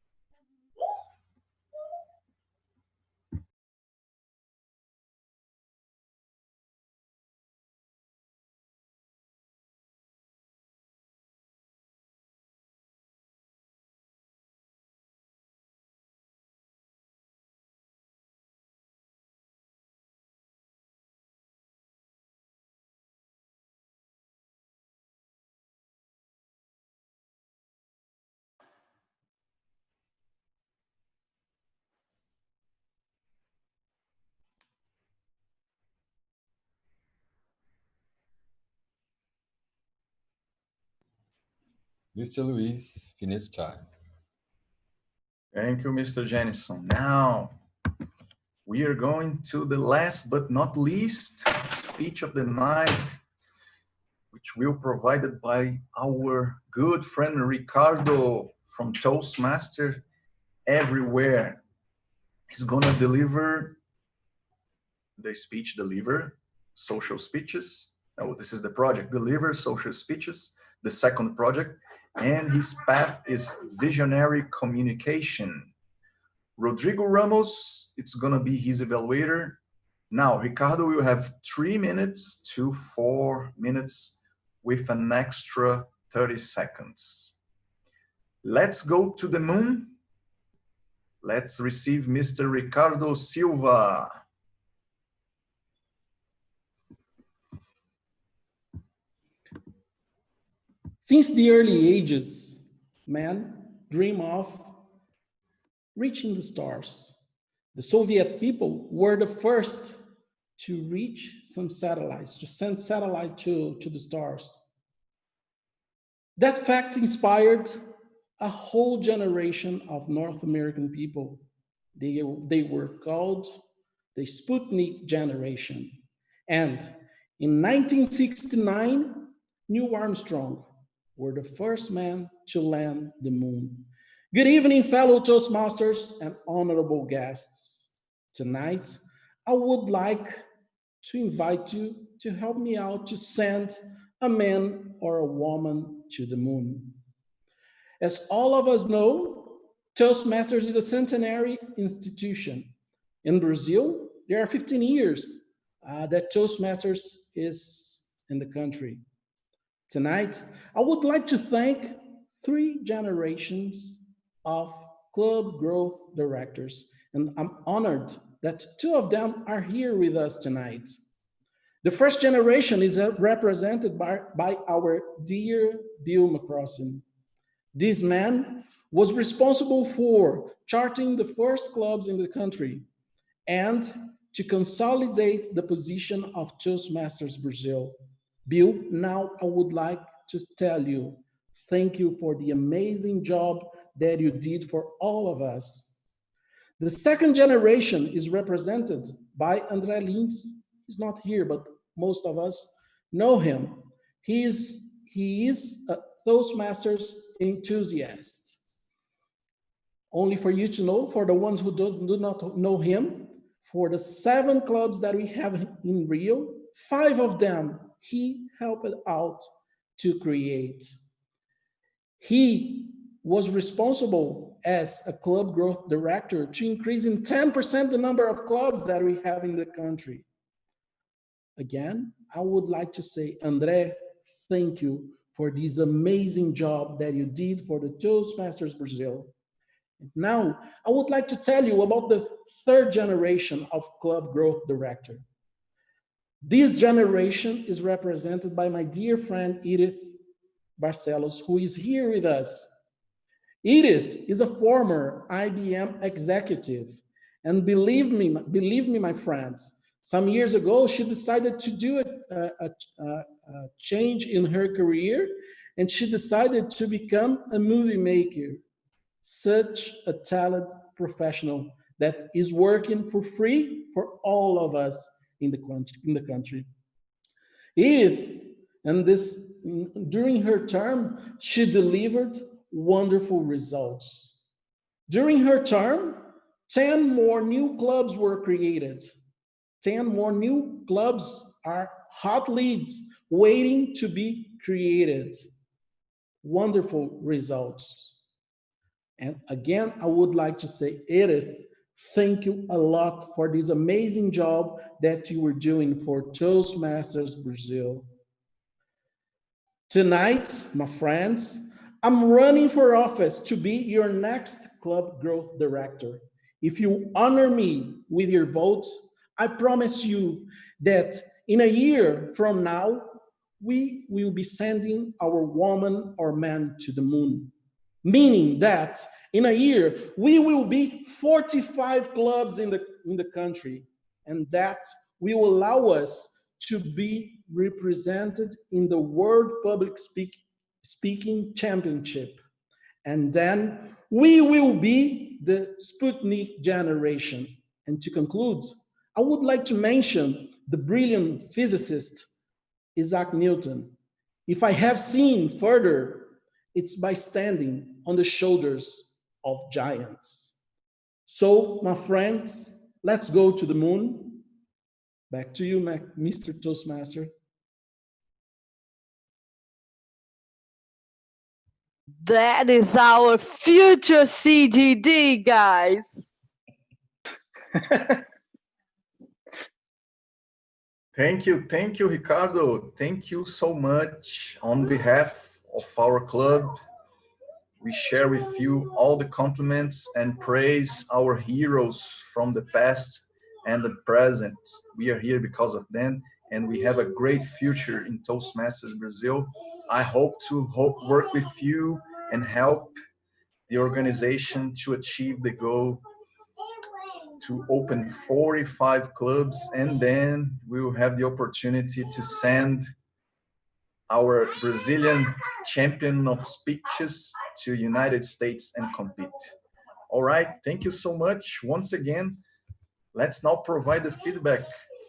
Mr. Luis, finish time.
Thank you, Mr. Jennison. Now, we are going to the last but not least speech of the night, which will be provided by our good friend Ricardo from Toastmasters everywhere. He's gonna deliver the speech, Deliver Social Speeches. Oh, this is the project, Deliver Social Speeches, the second project, and his path is Visionary Communication. Rodrigo Ramos, it's gonna be his evaluator. Now, Ricardo will have 3 minutes to 4 minutes with an extra 30 seconds. Let's go to the moon. Let's receive Mr. Ricardo Silva.
Since the early ages, men dream of reaching the stars. The Soviet people were the first to reach some satellites, to send satellites to the stars. That fact inspired a whole generation of North American people. They were called the Sputnik generation. And in 1969, Neil Armstrong were the first man to land the moon. Good evening, fellow Toastmasters and honorable guests. Tonight, I would like to invite you to help me out to send a man or a woman to the moon. As all of us know, Toastmasters is a centenary institution. In Brazil, there are 15 years that Toastmasters is in the country. Tonight, I would like to thank 3 generations of club growth directors, and I'm honored that 2 of them are here with us tonight. The first generation is represented by our dear Bill McCrossen. This man was responsible for charting the first clubs in the country and to consolidate the position of Toastmasters Brazil. Bill, now I would like to tell you, thank you for the amazing job that you did for all of us. The second generation is represented by André Lins. he's not here, but most of us know him. He is a Toastmasters enthusiast. Only for you to know, for the ones who do not know him, for the 7 clubs that we have in Rio, 5 of them he helped out to create. He was responsible as a club growth director to increase in 10% the number of clubs that we have in the country. Again, I would like to say, André, thank you for this amazing job that you did for the Toastmasters Brazil. Now, I would like to tell you about the 3rd generation of club growth director. This generation is represented by my dear friend Edith Barcelos, who is here with us. Edith is a former IBM executive, and believe me, my friends, some years ago she decided to do a change in her career, and she decided to become a movie maker. Such a talented professional that is working for free for all of us in the country. Edith, and during her term, she delivered wonderful results. During her term, 10 more new clubs were created. 10 more new clubs are hot leads waiting to be created. Wonderful results. And again, I would like to say, Edith, thank you a lot for this amazing job that you were doing for Toastmasters Brazil. Tonight, my friends, I'm running for office to be your next club growth director. If you honor me with your votes, I promise you that in a year from now, we will be sending our woman or man to the moon. Meaning that in a year, we will be 45 clubs in the country, and that will allow us to be represented in the World Public Speaking Championship. And then we will be the Sputnik generation. And to conclude, I would like to mention the brilliant physicist Isaac Newton. If I have seen further, it's by standing on the shoulders of giants. So, my friends, let's go to the moon. Back to you, Mr. Toastmaster.
That is our future CGD, guys.
Thank you, Ricardo. Thank you so much. On behalf of our club, we share with you all the compliments and praise our heroes from the past and the present. We are here because of them, and we have a great future in Toastmasters Brazil. I hope to work with you and help the organization to achieve the goal to open 45 clubs, and then we will have the opportunity to send our Brazilian champion of speeches to United States and compete. All right, thank you so much once again. Let's now provide the feedback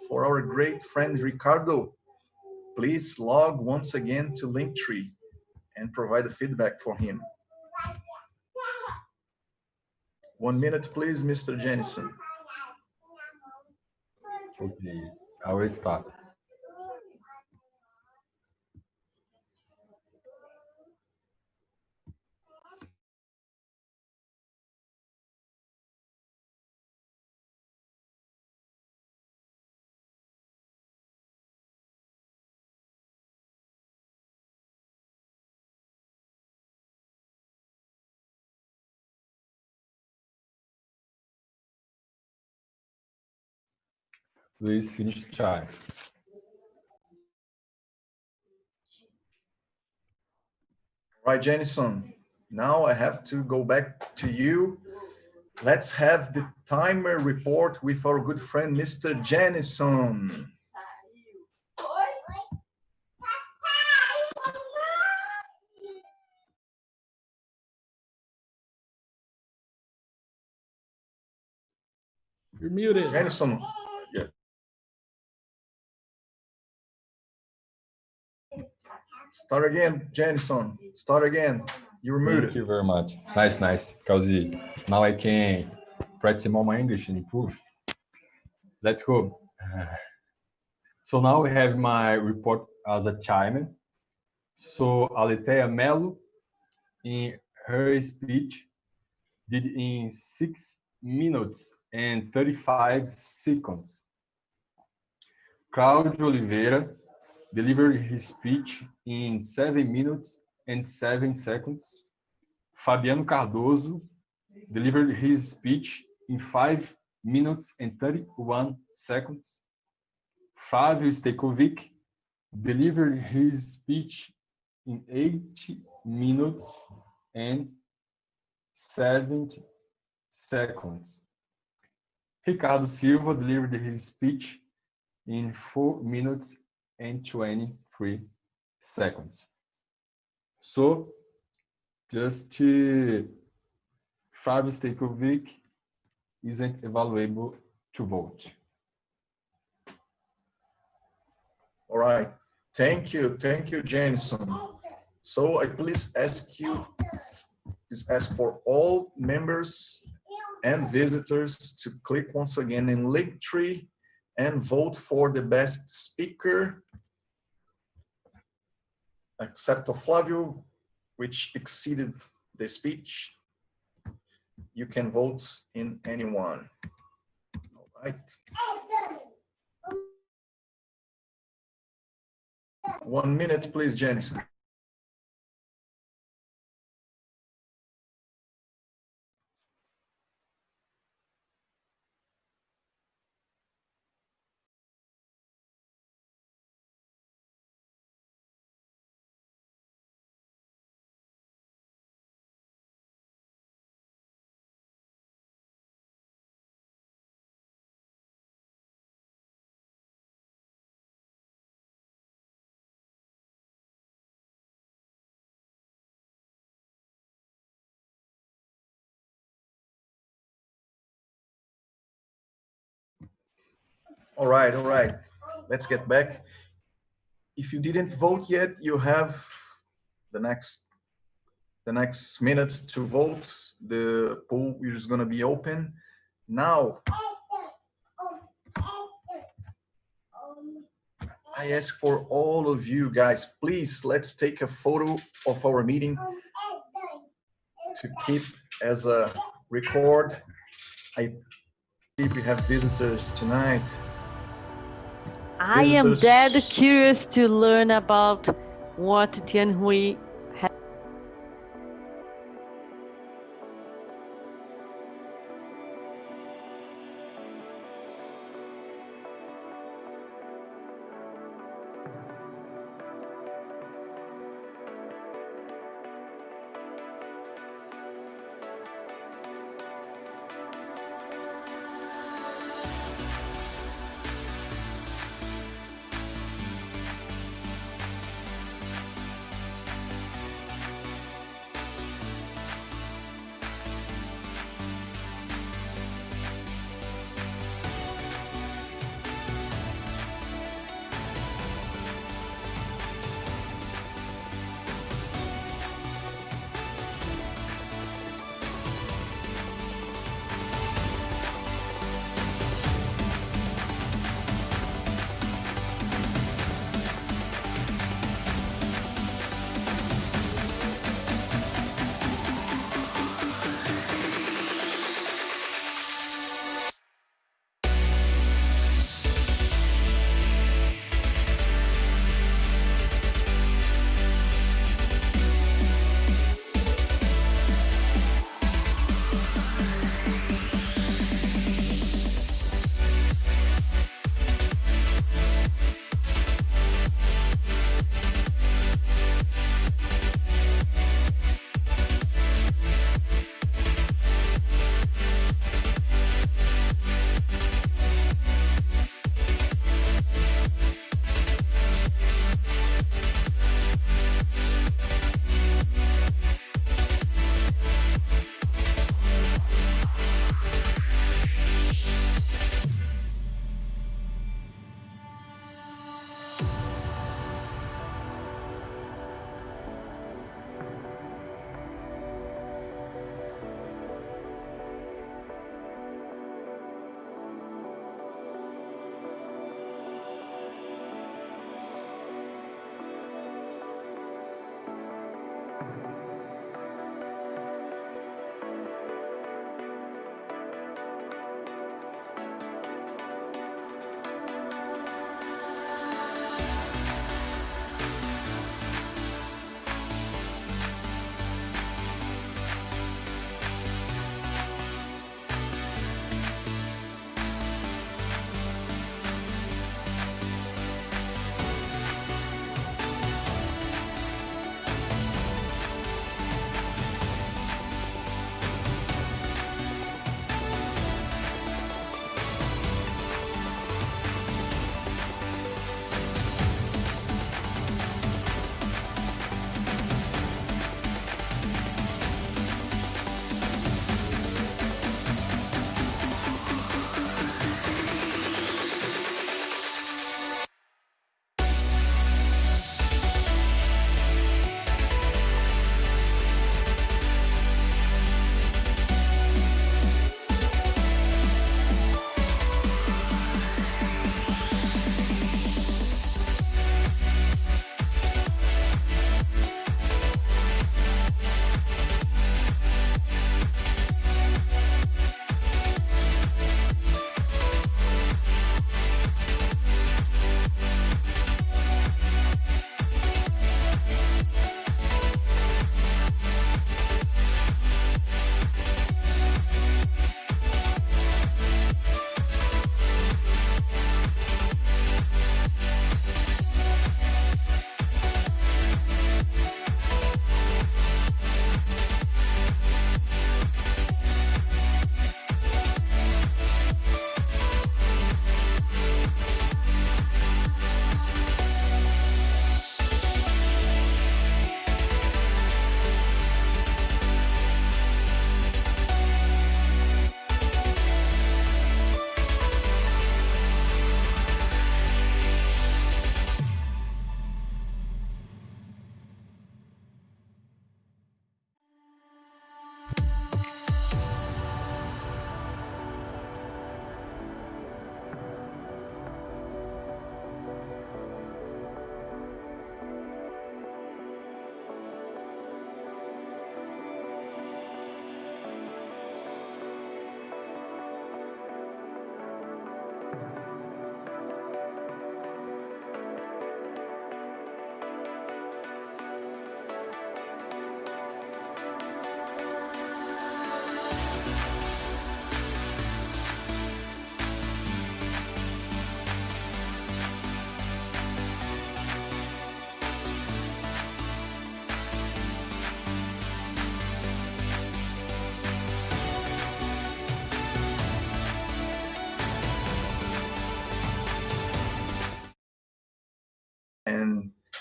for our great friend Ricardo. Please log once again to Linktree and provide the feedback for him. 1 minute, please, Mr. Jennison.
Okay, I will start. Please finish time.
Right, Jennison. Now I have to go back to you. Let's have the timer report with our good friend, Mr. Jennison.
You're muted.
Jennison. Yeah. Start again, Jenison. Start again. You're muted.
Thank you very much. Nice. Because now I can practice more my English and improve. Let's go. So now we have my report as a child. So Aletéia Melo, in her speech, did in 6 minutes and 35 seconds. Cláudio Oliveira delivered his speech in 7 minutes and 7 seconds. Fabiano Cardoso delivered his speech in 5 minutes and 31 seconds. Flávio Stekovic delivered his speech in 8 minutes and 70 seconds. Ricardo Silva delivered his speech in 4 minutes and 23 seconds. So, just Flávio Stekovic isn't evaluable to vote.
All right. Thank you, Jenison. So I please ask for all members and visitors to click once again in Linktree and vote for the best speaker, except of Flávio, which exceeded the speech. You can vote in anyone. All right. 1 minute, please, Jenison. All right. Let's get back. If you didn't vote yet, you have the next minutes to vote. The poll is going to be open now. I ask for all of you guys, please, let's take a photo of our meeting to keep as a record. I think we have visitors tonight.
I am dead curious to learn about what Tianhui has.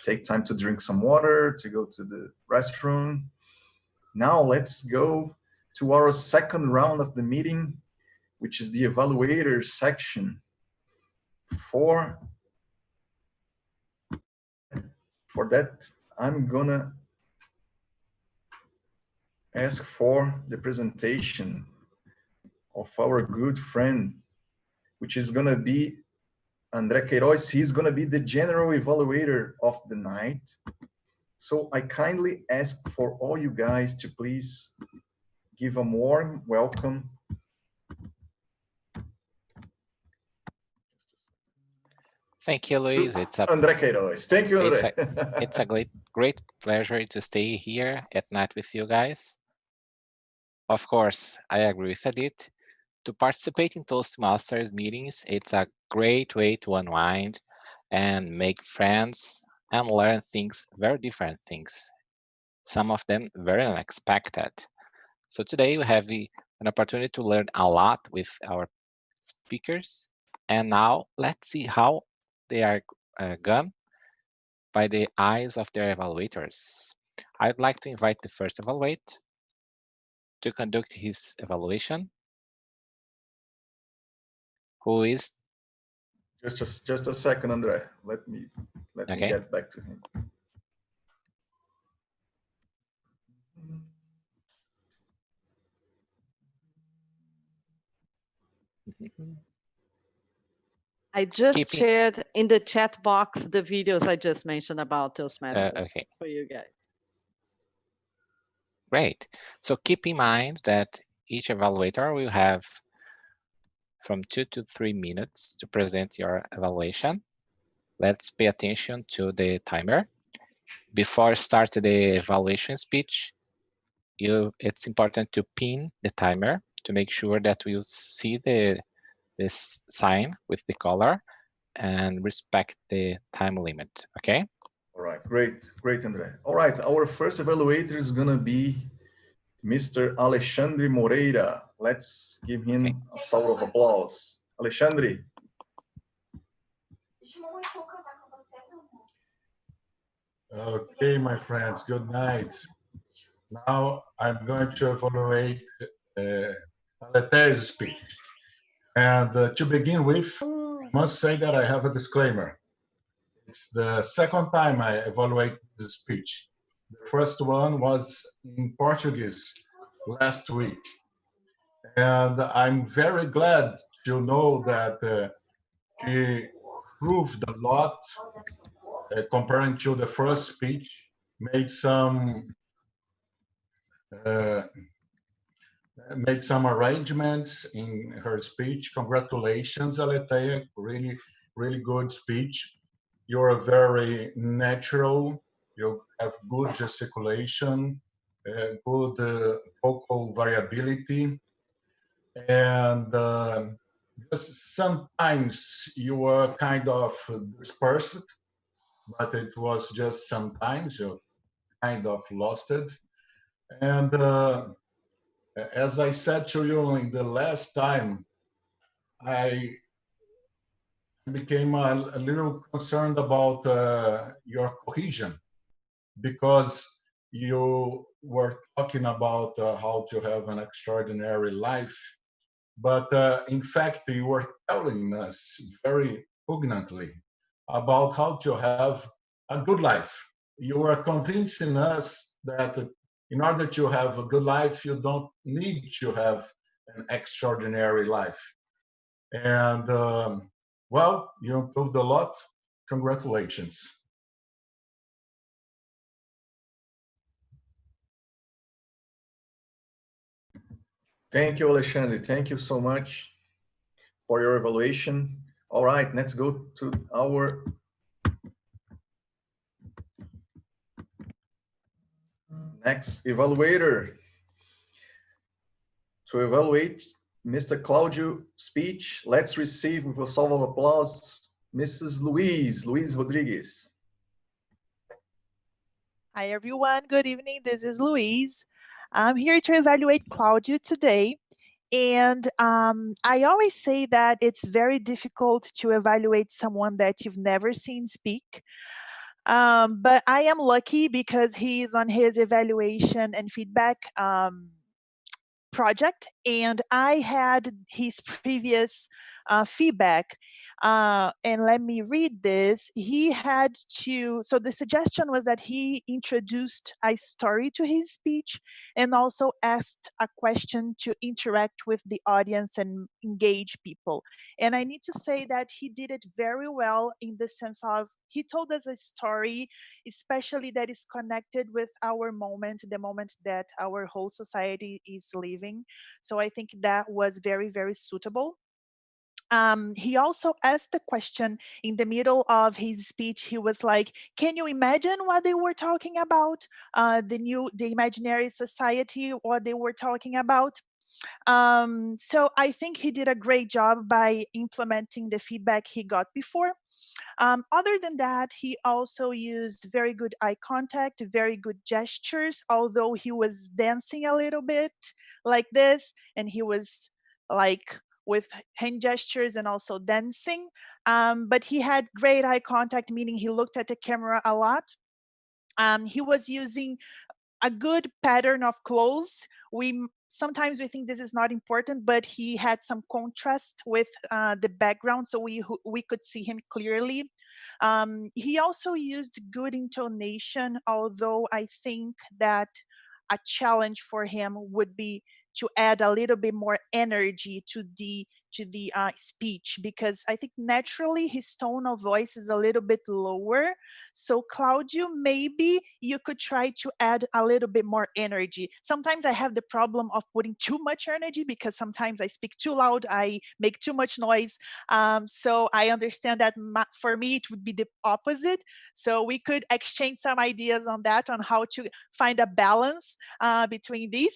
take time to drink some water, to go to the restroom. Now let's go to our second round of the meeting, which is the evaluator section. For that, I'm gonna ask for the presentation of our good friend, which is gonna be André Queiroz. He's gonna be the general evaluator of the night. So I kindly ask for all you guys to please give a warm welcome.
Thank you, Luis. It's a
André Queiroz. Thank you, André.
It's a great pleasure to stay here at night with you guys. Of course, I agree with Edith. To participate in Toastmasters meetings, it's a great way to unwind and make friends and learn things, very different things. Some of them very unexpected. So today we have an opportunity to learn a lot with our speakers. And now let's see how they are gone by the eyes of their evaluators. I'd like to invite the first evaluate to conduct his evaluation, who is...
Just a second, André. Let me get back to him.
I just shared in the chat box the videos I just mentioned about Toastmasters for you guys.
Great. So keep in mind that each evaluator will have from 2 to 3 minutes to present your evaluation. Let's pay attention to the timer. Before starting the evaluation speech, it's important to pin the timer to make sure that we'll see this sign with the color and respect the time limit, okay?
All right, great, André. All right, our first evaluator is gonna be Mr. Alexandre Moreira. Let's give him a sound of applause. Alexandre.
Okay, my friends, good night. Now I'm going to evaluate Aletéia's speech. And to begin with, I must say that I have a disclaimer. It's the second time I evaluate the speech. The first one was in Portuguese last week. And I'm very glad to know that he proved a lot comparing to the first speech, made some arrangements in her speech. Congratulations, Aletéia, really good speech. You're very natural, you have good gesticulation, good vocal variability, and just sometimes you were kind of dispersed, but it was just sometimes you kind of lost it. And as I said to you in the last time, I became a little concerned about your cohesion, because you were talking about how to have an extraordinary life, but in fact you were telling us very poignantly about how to have a good life. You were convincing us that in order to have a good life, you don't need to have an extraordinary life. And well, you improved a lot. Congratulations.
Thank you, Alexandre. Thank you so much for your evaluation. All right, let's go to our next evaluator. To evaluate Mr. Cláudio's speech, let's receive with a sound of applause, Mrs. Louise Rodrigues.
Hi, everyone. Good evening. This is Louise. I'm here to evaluate Cláudio today. And I always say that it's very difficult to evaluate someone that you've never seen speak. But I am lucky because he's on his evaluation and feedback project, and I had his previous feedback. And let me read this. He had to, so the suggestion was that he introduced a story to his speech and also asked a question to interact with the audience and engage people. And I need to say that he did it very well in the sense of he told us a story, especially that is connected with our moment, the moment that our whole society is living. So I think that was very, very suitable. He also asked the question in the middle of his speech. He was like, can you imagine what they were talking about? The imaginary society, what they were talking about. So I think he did a great job by implementing the feedback he got before. Other than that, he also used very good eye contact, very good gestures, although he was dancing a little bit like this, and he was like with hand gestures and also dancing. But he had great eye contact, meaning he looked at the camera a lot. He was using a good pattern of clothes. Sometimes we think this is not important, but he had some contrast with the background, so we could see him clearly. He also used good intonation, although I think that a challenge for him would be to add a little bit more energy to the speech, because I think naturally his tone of voice is a little bit lower. So Cláudio, maybe you could try to add a little bit more energy. Sometimes I have the problem of putting too much energy because sometimes I speak too loud, I make too much noise. So I understand that for me it would be the opposite. So we could exchange some ideas on that, on how to find a balance between these.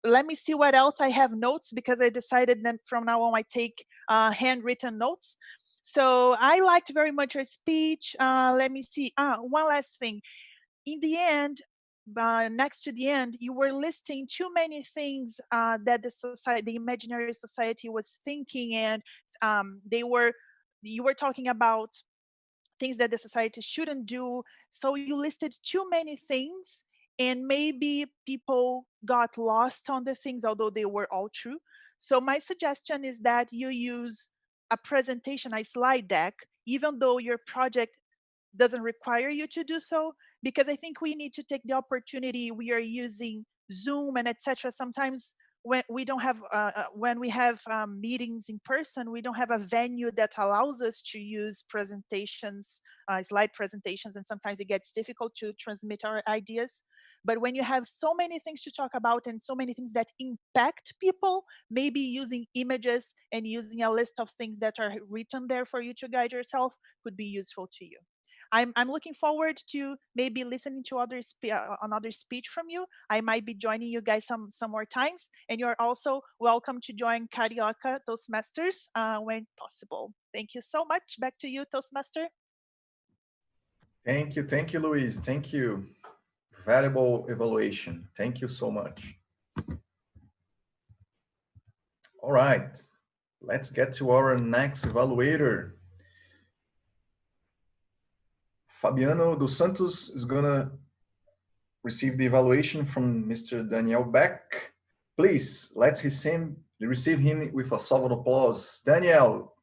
Let me see what else I have notes, because I decided that from now on I take handwritten notes. So I liked very much your speech. Let me see. One last thing. In the end, next to the end, you were listing too many things that the imaginary society was thinking, and you were talking about things that the society shouldn't do. So you listed too many things, and maybe people got lost on the things, although they were all true. So my suggestion is that you use a presentation, a slide deck, even though your project doesn't require you to do so, because I think we need to take the opportunity. We are using Zoom and etc. Sometimes when we don't have when we have meetings in person, we don't have a venue that allows us to use presentations, slide presentations, and sometimes it gets difficult to transmit our ideas. But when you have so many things to talk about and so many things that impact people, maybe using images and using a list of things that are written there for you to guide yourself could be useful to you. I'm looking forward to maybe listening to another speech from you. I might be joining you guys some more times, and you're also welcome to join Carioca Toastmasters when possible. Thank you so much. Back to you, Toastmaster.
Thank you, Louise. Thank you. Valuable evaluation. Thank you so much. All right, let's get to our next evaluator. Fabiano dos Santos is gonna receive the evaluation from Mr. Daniel Beck. Please, let's receive him with a solid applause. Daniel.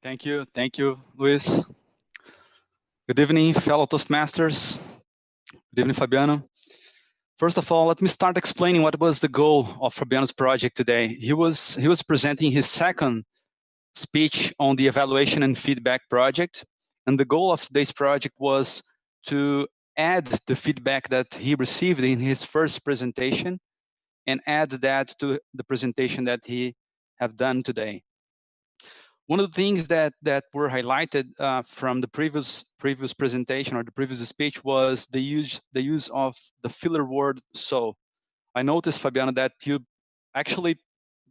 Thank you, Luis. Good evening, fellow Toastmasters. Good evening, Fabiano. First of all, let me start explaining what was the goal of Fabiano's project today. He was presenting his second speech on the evaluation and feedback project. And the goal of today's project was to add the feedback that he received in his first presentation and add that to the presentation that he have done today. One of the things that were highlighted from the previous presentation or the previous speech was the use of the filler word "so." I noticed, Fabiano, that you actually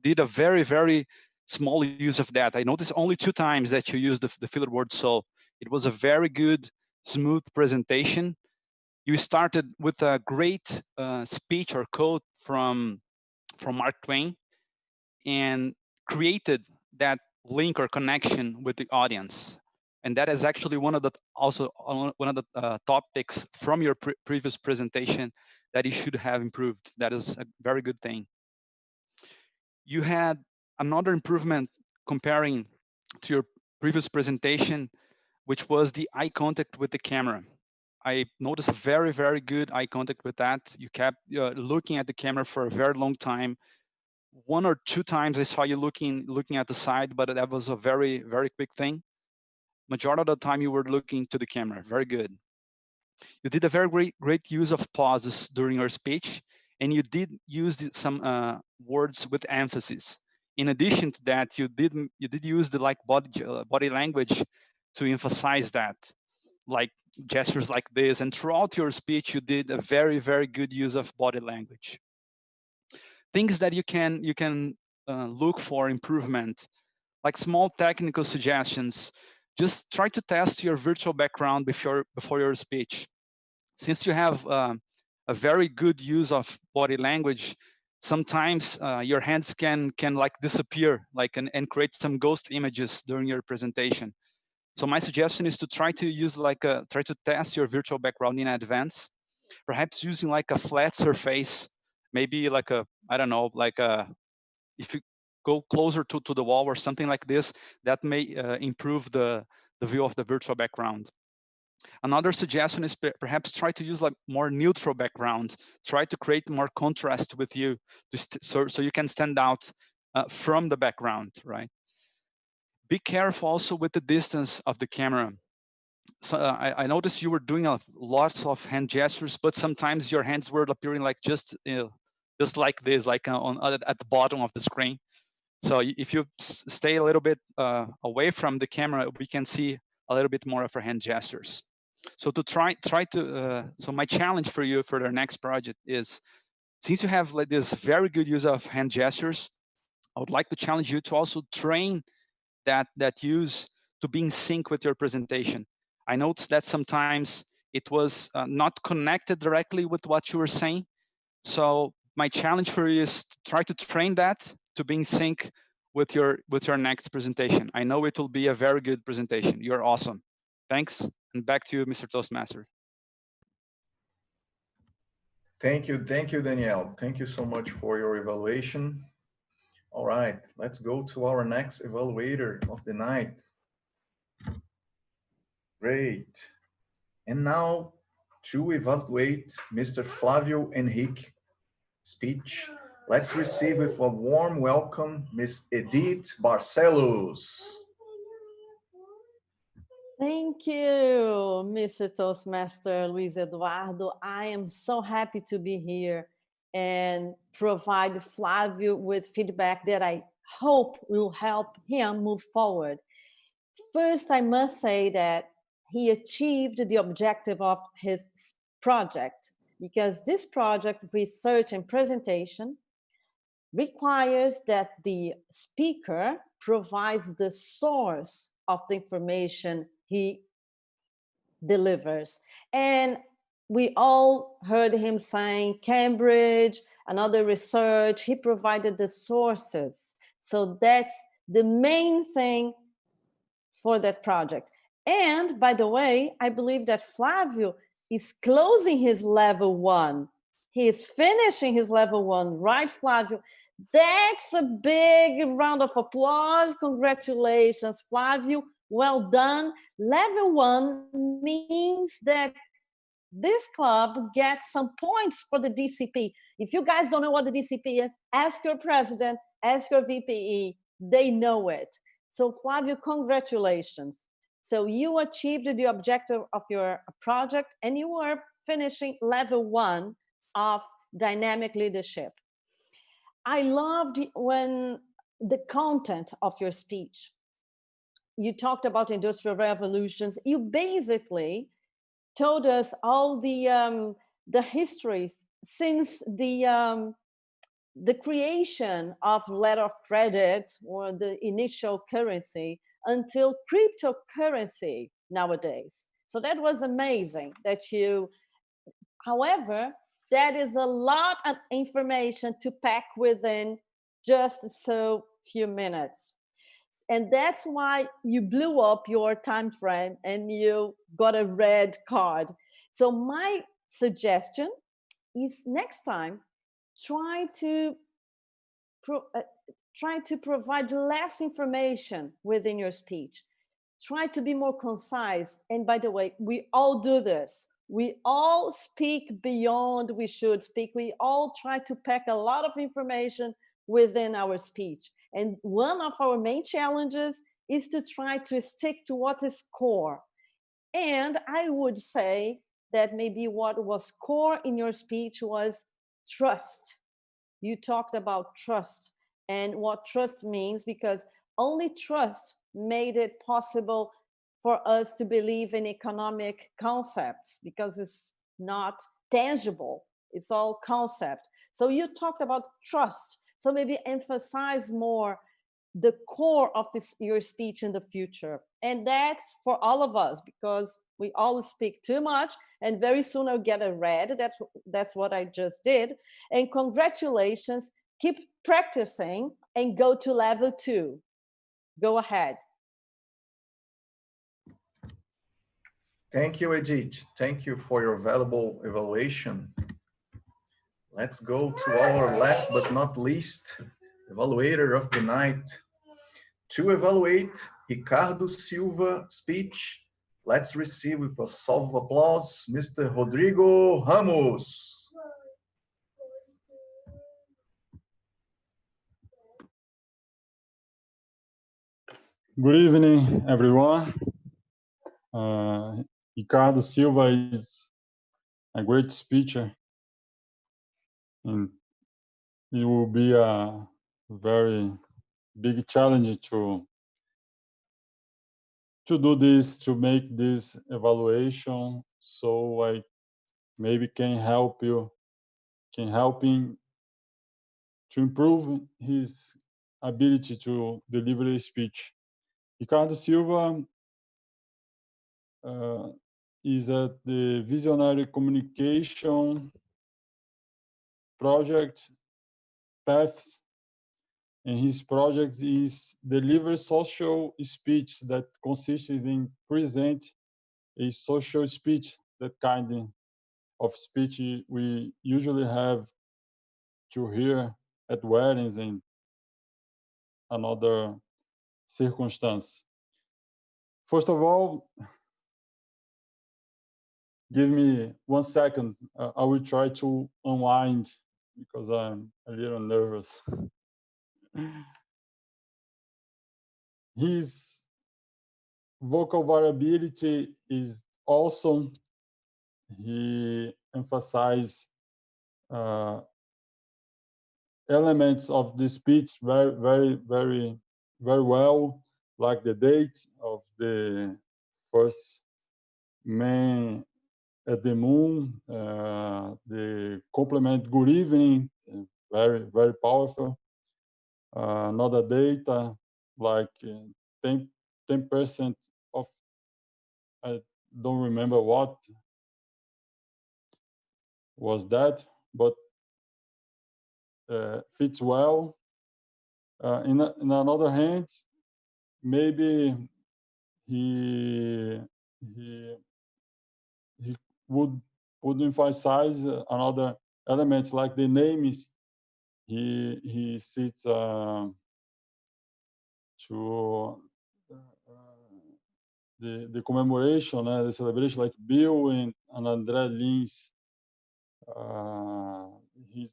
did a very, very small use of that. I noticed only 2 times that you used the filler word "so." It was a very good, smooth presentation. You started with a great speech or quote from Mark Twain and created that link or connection with the audience. And that is actually one of the topics from your previous presentation that you should have improved. That is a very good thing. You had another improvement comparing to your previous presentation, which was the eye contact with the camera. I noticed a very, very good eye contact with that. You kept looking at the camera for a very long time. 1 or 2 times I saw you looking at the side, but that was a very, very quick thing. Majority of the time you were looking to the camera. Very good. You did a very great use of pauses during your speech, and you did use some words with emphasis. In addition to that, you did use the body language to emphasize that, like gestures like this. And throughout your speech, you did a very, very good use of body language. Things that you can look for improvement, like small technical suggestions. Just try to test your virtual background before your speech. Since you have a very good use of body language, sometimes your hands can like disappear, like and create some ghost images during your presentation. So my suggestion is to try to use try to test your virtual background in advance, perhaps using like a flat surface, maybe like I don't know, if you go closer to the wall or something like this, that may improve the view of the virtual background. Another suggestion is perhaps try to use like more neutral background. Try to create more contrast with you, so you can stand out from the background, right? Be careful also with the distance of the camera. So I noticed you were doing lots of hand gestures, but sometimes your hands were appearing like just like this, like at the bottom of the screen. So if you stay a little bit away from the camera, we can see a little bit more of your hand gestures. So to try to, so my challenge for you for the next project is, since you have like this very good use of hand gestures, I would like to challenge you to also train that use to be in sync with your presentation. I noticed that sometimes it was not connected directly with what you were saying. So my challenge for you is to try to train that to be in sync with your next presentation. I know it will be a very good presentation. You're awesome. Thanks, and back to you, Mr. Toastmaster.
Thank you, Daniel. Thank you so much for your evaluation. All right, let's go to our next evaluator of the night. Great. And now to evaluate Mr. Flávio Henrique speech, let's receive with a warm welcome Miss Edith Barcelos.
Thank you, Mr. Toastmaster Luis Eduardo. I am so happy to be here and provide Flávio with feedback that I hope will help him move forward. First, I must say that he achieved the objective of his project, because this project, research and presentation, requires that the speaker provides the source of the information he delivers. And we all heard him saying Cambridge, another research, he provided the sources. So that's the main thing for that project. And by the way, I believe that Flávio is closing his level 1. He is finishing his level 1, right, Flávio? That's a big round of applause. Congratulations, Flávio. Well done. Level 1 means that this club gets some points for the DCP. If you guys don't know what the DCP is, ask your president, ask your VPE. They know it. So Flávio, congratulations. So you achieved the objective of your project and you are finishing level 1 of dynamic leadership. I loved when the content of your speech. You talked about industrial revolutions. You basically told us all the histories since the creation of letter of credit or the initial currency until cryptocurrency nowadays. So that was amazing that you, however, that is a lot of information to pack within just so few minutes. And that's why you blew up your time frame and you got a red card. So my suggestion is next time, try to provide less information within your speech. Try to be more concise. And by the way, we all do this. We all speak beyond we should speak. We all try to pack a lot of information within our speech. And one of our main challenges is to try to stick to what is core. And I would say that maybe what was core in your speech was trust. You talked about trust and what trust means, because only trust made it possible for us to believe in economic concepts, because it's not tangible, it's all concept. So you talked about trust. So maybe emphasize more the core of your speech in the future. And that's for all of us, because we all speak too much, and very soon I'll get a red. That's what I just did. And congratulations, keep practicing and go to level 2. Go ahead.
Thank you, Edith. Thank you for your valuable evaluation. Let's go to our last but not least evaluator of the night. To evaluate Ricardo Silva speech, let's receive with a solve of applause, Mr. Rodrigo Ramos.
Good evening, everyone. Ricardo Silva is a great speaker, and it will be a very big challenge to do this, to make this evaluation, so I maybe can help him to improve his ability to deliver a speech. Ricardo Silva is at the Visionary Communication Project Paths, and his project is deliver social speech that consists in present a social speech, that kind of speech we usually have to hear at weddings and another circumstance. First of all, give me 1 second. I will try to unwind because I'm a little nervous. His vocal variability is awesome. He emphasized elements of the speech very well, like the date of the first man at the moon, the compliment good evening, very powerful. Another data like 10% of, I don't remember what was that, but fits well. In another hand, maybe he would emphasize another elements like the names. He sits to the commemoration, the celebration, like Bill and André Lins. He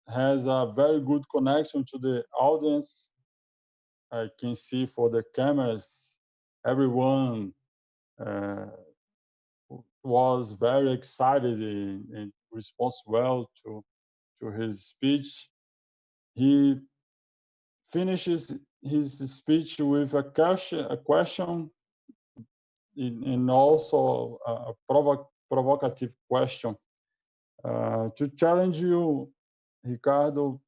has a very good connection to the audience. I can see for the cameras, everyone was very excited and responds well to his speech. He finishes his speech with a question and also a provocative question. To challenge you, Ricardo,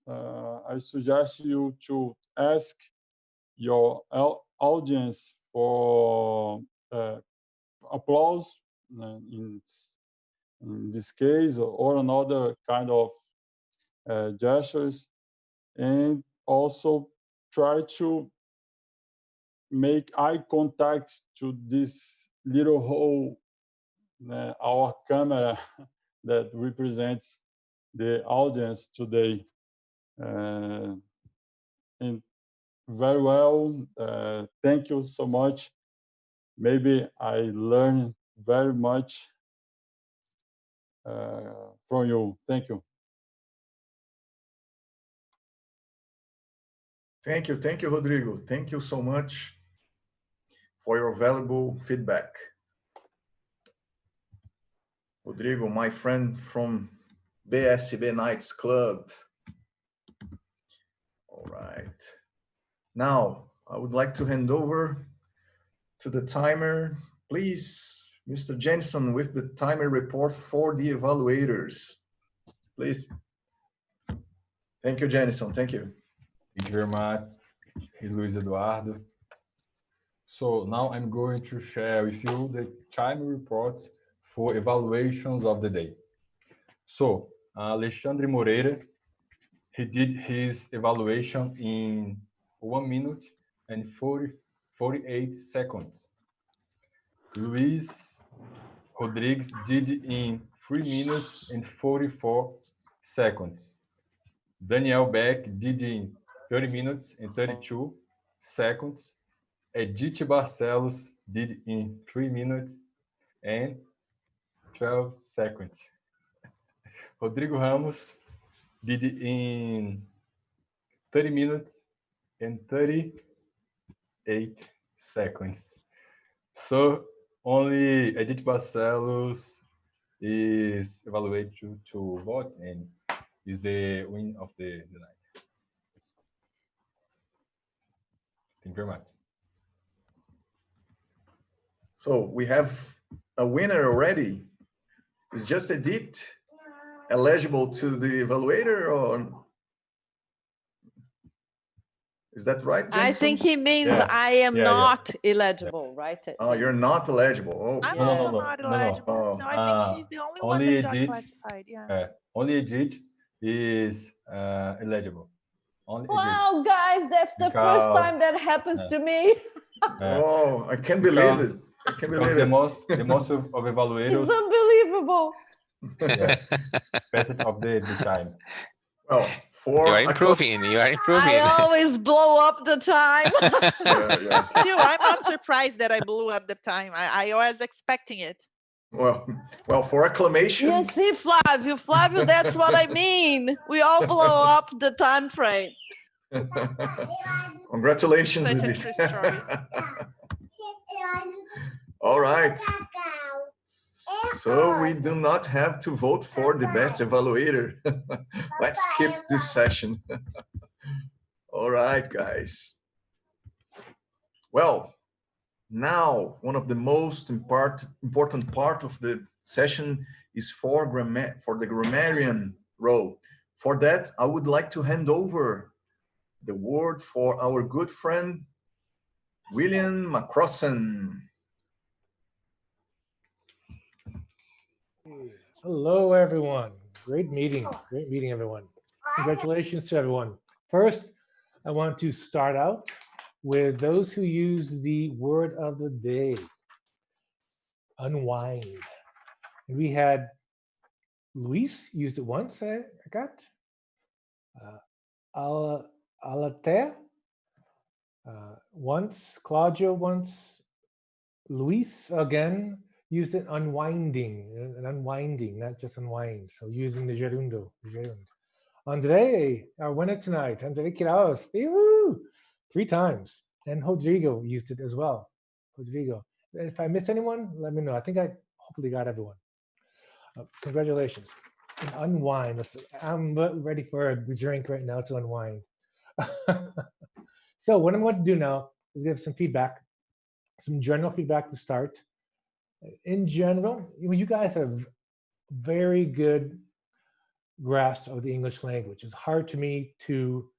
I suggest you to ask your audience for applause in this case, or another kind of gestures, and also try to make eye contact to this little hole, our camera that represents the audience today. And very well, thank you so much. Maybe I learned very much from you. Thank you.
Thank you, Rodrigo. Thank you so much for your valuable feedback. Rodrigo, my friend from BSB Nights Club. All right. Now, I would like to hand over to the timer. Please, Mr. Jensen, with the timer report for the evaluators. Please. Thank you, Jensen. Thank you.
Thank you very much, Luis Eduardo. So now I'm going to share with you the time reports for evaluations of the day. So Alexandre Moreira, he did his evaluation in 1 minute and 48 seconds. Luis Rodrigues did in 3 minutes and 44 seconds. Daniel Beck did in 30 minutes and 32 seconds. Edith Barcelos did in 3 minutes and 12 seconds. Rodrigo Ramos did in 30 minutes and 38 seconds. So only Edith Barcelos is evaluated to vote and is the win of the night. Thank you very much.
So we have a winner already. Is just Edith eligible to the evaluator, or is that right, Jensen?
I think he means I am not eligible, right?
Oh, you're not eligible. Oh,
I'm also not eligible. No, I think she's the only one that got classified. Yeah.
Only Edith is eligible. Only
wow, guys, that's the first time that happens to me.
Oh, I can't believe it. I can't believe
the
it.
most of evaluators.
It's unbelievable.
Passage of the time.
Well,
you are improving. You are improving.
I always blow up the time.
Too, I'm not surprised that I blew up the time. I was expecting it.
Well, for acclamation.
You see, Flavio, that's what I mean. We all blow up the time frame.
Congratulations,
Such a
Edith.
true story.
All right. So we do not have to vote for the best evaluator. Let's skip this session. All right, guys. Well, now one of the most important part of the session is for the grammarian role. For that, I would like to hand over the word for our good friend, William McCrossen.
Hello, everyone. Great meeting, everyone. Congratulations to everyone. First, I want to start out with those who use the word of the day, unwind. And we had Luis used it once, I got. Alatea once, Cláudio once, Luis again used it unwinding, not just unwind. So using the gerundo. André, our winner tonight, André Queiroz, 3 times. And Rodrigo used it as well. Rodrigo. If I missed anyone, let me know. I think I hopefully got everyone. Congratulations. And unwind. I'm ready for a drink right now to unwind. So what I'm going to do now is give some feedback, some general feedback to start. In general, you guys have very good grasp of the English language. It's hard to me to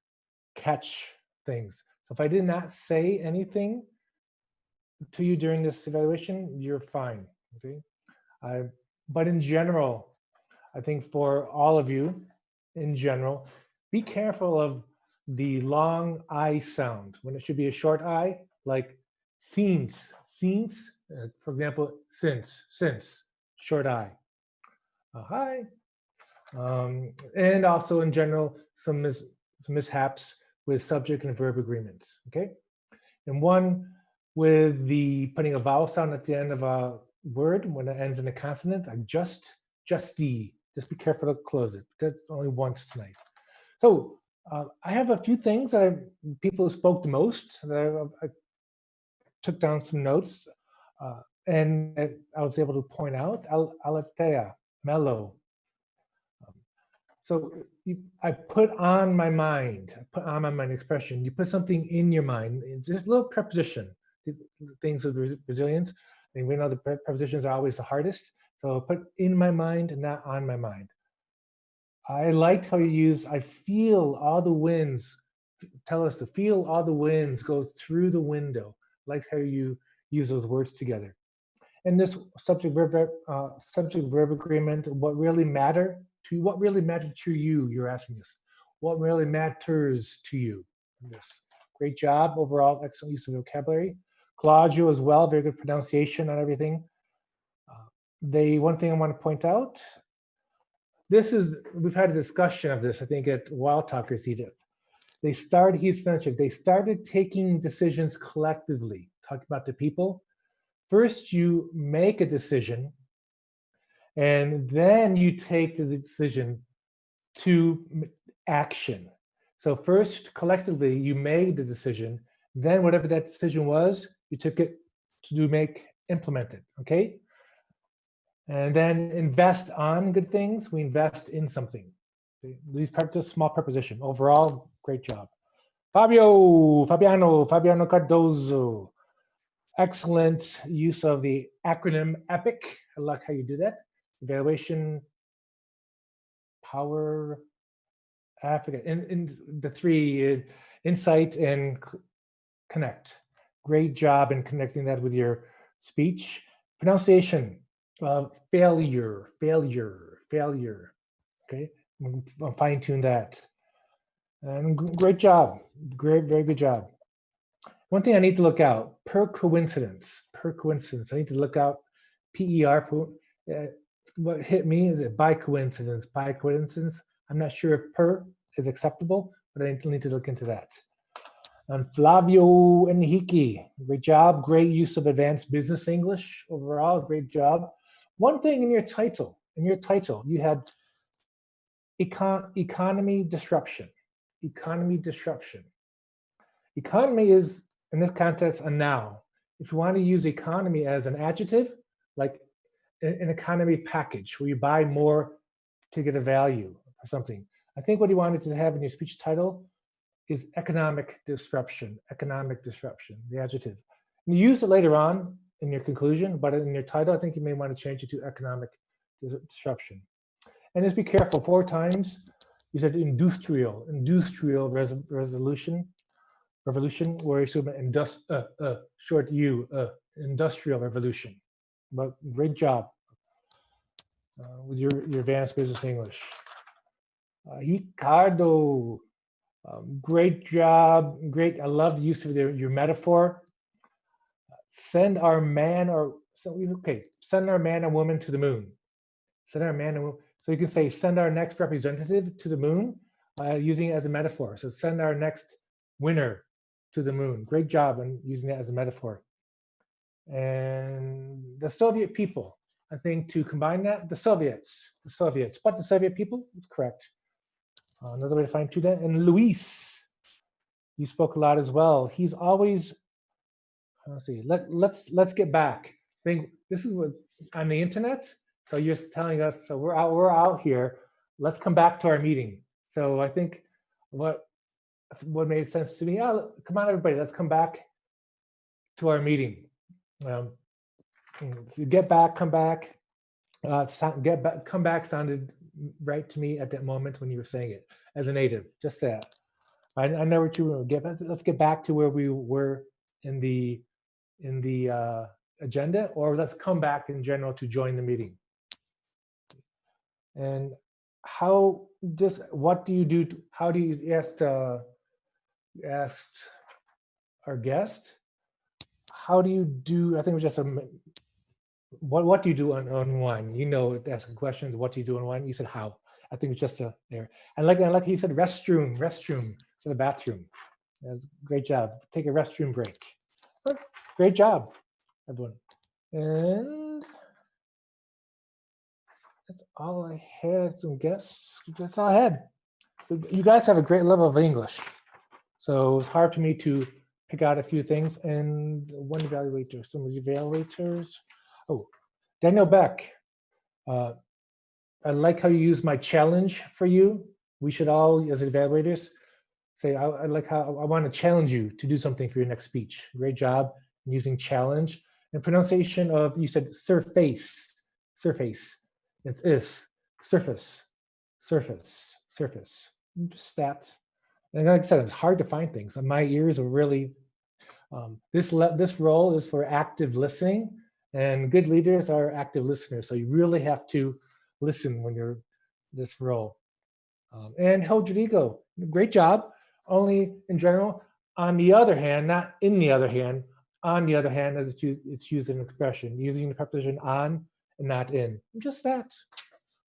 catch things. So if I did not say anything to you during this evaluation, you're fine. Okay? But in general, I think for all of you, in general, be careful of the long I sound when it should be a short I, like Since, for example, since, short I. Hi. And also in general, some mishaps with subject and verb agreements, okay? And one with the putting a vowel sound at the end of a word when it ends in a consonant, like just be careful to close it. That's only once tonight. So I have a few things that people spoke the most. That I took down some notes and I was able to point out. Ah-Counter.Carolina Melo. So I put on my mind expression. You put something in your mind, just a little preposition. Things with resilience. I mean, we know the prepositions are always the hardest. So put in my mind, not on my mind. I liked how you use, I feel all the winds. Tell us to feel all the winds go through the window. I like how you use those words together. And this subject-verb agreement, what really mattered to you, you're asking us. What really matters to you? This. Great job overall, excellent use of vocabulary. Cláudio as well, very good pronunciation on everything. One thing I want to point out, we've had a discussion of this, I think at Wild Talkers, Edith. They started taking decisions collectively, talking about the people. First, you make a decision, and then you take the decision to action. So first, collectively, you made the decision. Then whatever that decision was, you took it to implement it, okay? And then invest on good things. We invest in something. These parts of small preposition. Overall, great job. Fabiano Cardoso. Excellent use of the acronym EPIC. I like how you do that. Evaluation, power, I forget. In the three, insight and connect. Great job in connecting that with your speech. Pronunciation, failure. Okay, I'll fine tune that. And great job, very good job. One thing I need to look out, per coincidence. I need to look out, PER, what hit me is it by coincidence. I'm not sure if per is acceptable, but I need to look into that. And Flavio Henrique, great job, great use of advanced business English overall, great job. One thing in your title, you had economy disruption. Economy is, in this context, a noun. If you want to use economy as an adjective, like an economy package where you buy more to get a value or something. I think what you wanted to have in your speech title is economic disruption, the adjective. And you use it later on in your conclusion, but in your title, I think you may want to change it to economic disruption. And just be careful, 4 times, you said industrial revolution, where you assume short U, industrial revolution. But great job with your advanced business English. Ricardo, great job, great. I love the use of your metaphor. Send our man or send our man and woman to the moon. So you can say send our next representative to the moon using it as a metaphor. So send our next winner to the moon. Great job on using that as a metaphor. And the Soviet people, I think to combine that, the Soviets, but the Soviet people, it's correct. Another way to fine tune that. And Luis, you spoke a lot as well. He's always, let's see, let's get back. I think this is what on the internet. So you're telling us, so we're out here. Let's come back to our meeting. So I think what made sense to me, come on everybody, let's come back to our meeting. So get back, come back. Come back sounded right to me at that moment when you were saying it as a native. Just that. I know what you were. Let's get back to where we were in the agenda, or let's come back in general to join the meeting. And what do you do? How do you ask our guest? how do you do, I think it was just a, what do you do on one? You know, asking questions, what do you do on one? You said how. I think it's just a there. And like he said, restroom, instead of bathroom. That's great job. Take a restroom break. Great job, everyone. And that's all I had. Some guests. That's all I had. You guys have a great level of English, so it's hard for me to pick out a few things. And one evaluator, some of the evaluators. Oh, Daniel Beck. I like how you use my challenge for you. We should all, as evaluators, say, I like how I want to challenge you to do something for your next speech. Great job using challenge. And pronunciation of, you said surface. It's surface. Just that. And like I said, it's hard to find things. And my ears are really, this role is for active listening, and good leaders are active listeners. So you really have to listen when you're this role. And Rodrigo, great job. Only in general. On the other hand, not in the other hand. On the other hand, as it's used in expression, using the preposition on and not in. Just that.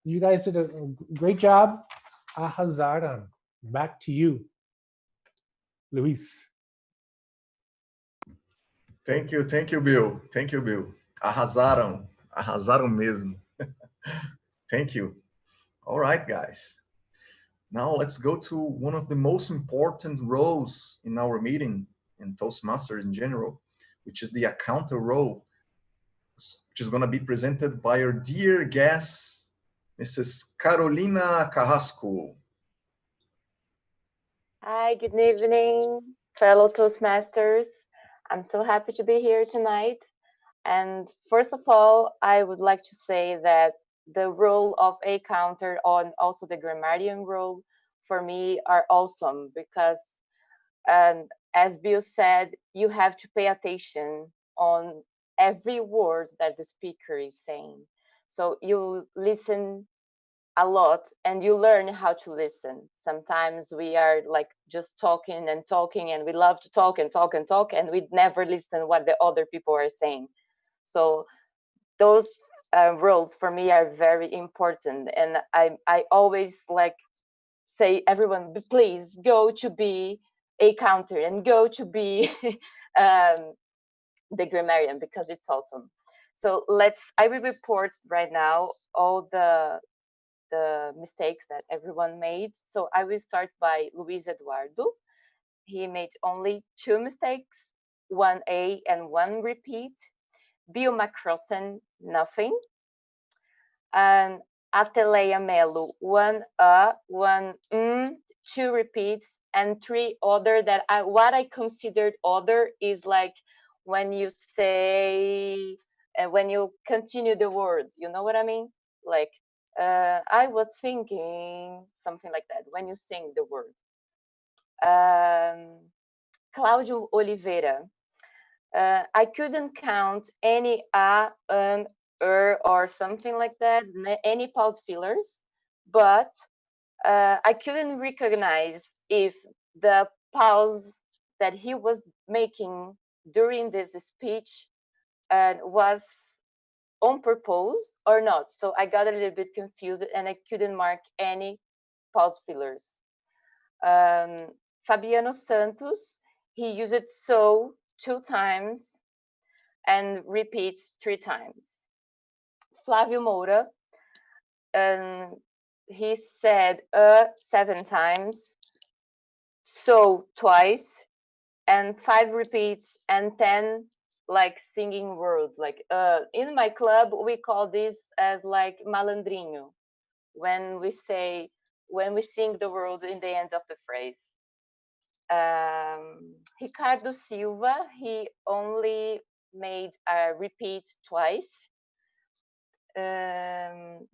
You guys did a great job. Arrasaram. Back to you, Luis.
Thank you, Bill. Thank you, Bill. Arrasaram mesmo. Thank you. All right, guys. Now let's go to one of the most important roles in our meeting, in Toastmasters in general, which is the Ah-Counter role, which is going to be presented by our dear guest, Mrs. Carolina Carrasco.
Hi, good evening, fellow Toastmasters. I'm so happy to be here tonight. And first of all, I would like to say that the role of Ah-Counter and also the grammarian role for me are awesome, because as Bill said, you have to pay attention on every word that the speaker is saying. So you listen a lot and you learn how to listen. Sometimes we are like just talking and we love to talk and we never listen what the other people are saying. So those roles for me are very important, and I always like say, everyone, please go to be Ah-Counter and go to be the grammarian, because it's awesome. So I will report right now all the mistakes that everyone made. So I will start by Luis Eduardo. He made only 2 mistakes, 1 A and 1 repeat. Bill McCrossen, nothing. And Ah-Counter.Carolina Melo, 1 A, 1 2 repeats, and 3 other that what I considered other is like when you say, when you continue the word, you know what I mean? Like, I was thinking, something like that, when you sing the word. Cláudio Oliveira, I couldn't count any a, an, or something like that, any pause fillers, but I couldn't recognize if the pause that he was making during this speech was on purpose or not. So I got a little bit confused and I couldn't mark any pause fillers. Fabiano Santos, he used it so 2 times and repeats 3 times. Flávio Moura, he said 7 times, so twice, and 5 repeats, and 10 like singing words. Like in my club, we call this as like malandrinho, when we sing the word in the end of the phrase. Ricardo Silva, he only made a repeat twice.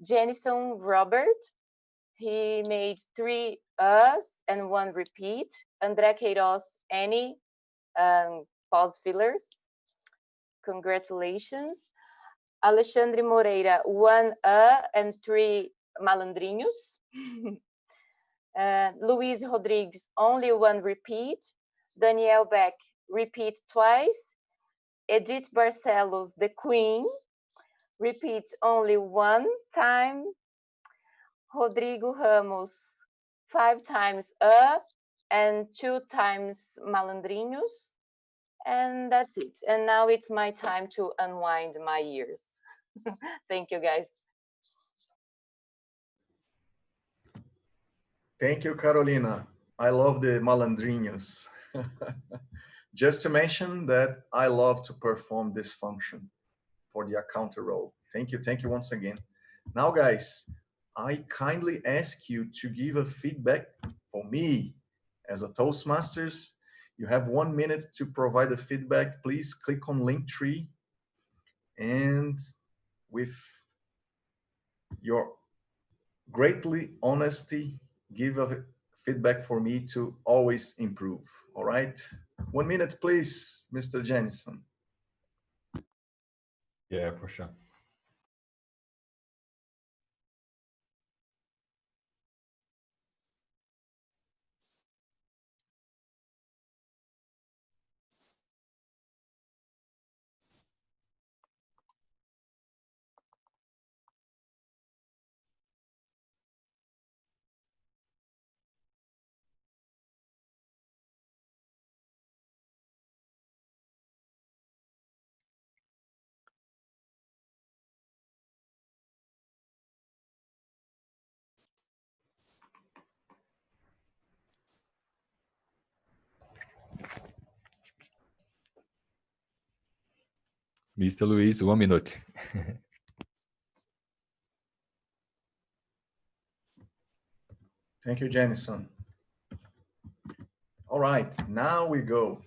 Jenison Robert, he made 3 us and 1 repeat. André Queiroz, any pause fillers. Congratulations. Alexandre Moreira, 1 and 3 malandrinhos. Luis Rodrigues, only 1 repeat. Daniel Beck, repeat twice. Edith Barcelos, the Queen, repeats only one time. Rodrigo Ramos, 5 times up and 2 times malandrinhos. And that's it. And now it's my time to unwind my ears. Thank you, guys.
Thank you, Carolina. I love the malandrinhos. Just to mention that I love to perform this function for the Ah-Counter role. Thank you once again. Now, guys, I kindly ask you to give a feedback for me as a Toastmasters. You have 1 minute to provide a feedback. Please click on Linktree, and with your greatly honesty, give a feedback for me to always improve. All right? 1 minute, please, Mr. Jennison.
Yeah, for sure. Mr. Luis, 1 minute.
Thank you, Jennison. All right, now we go.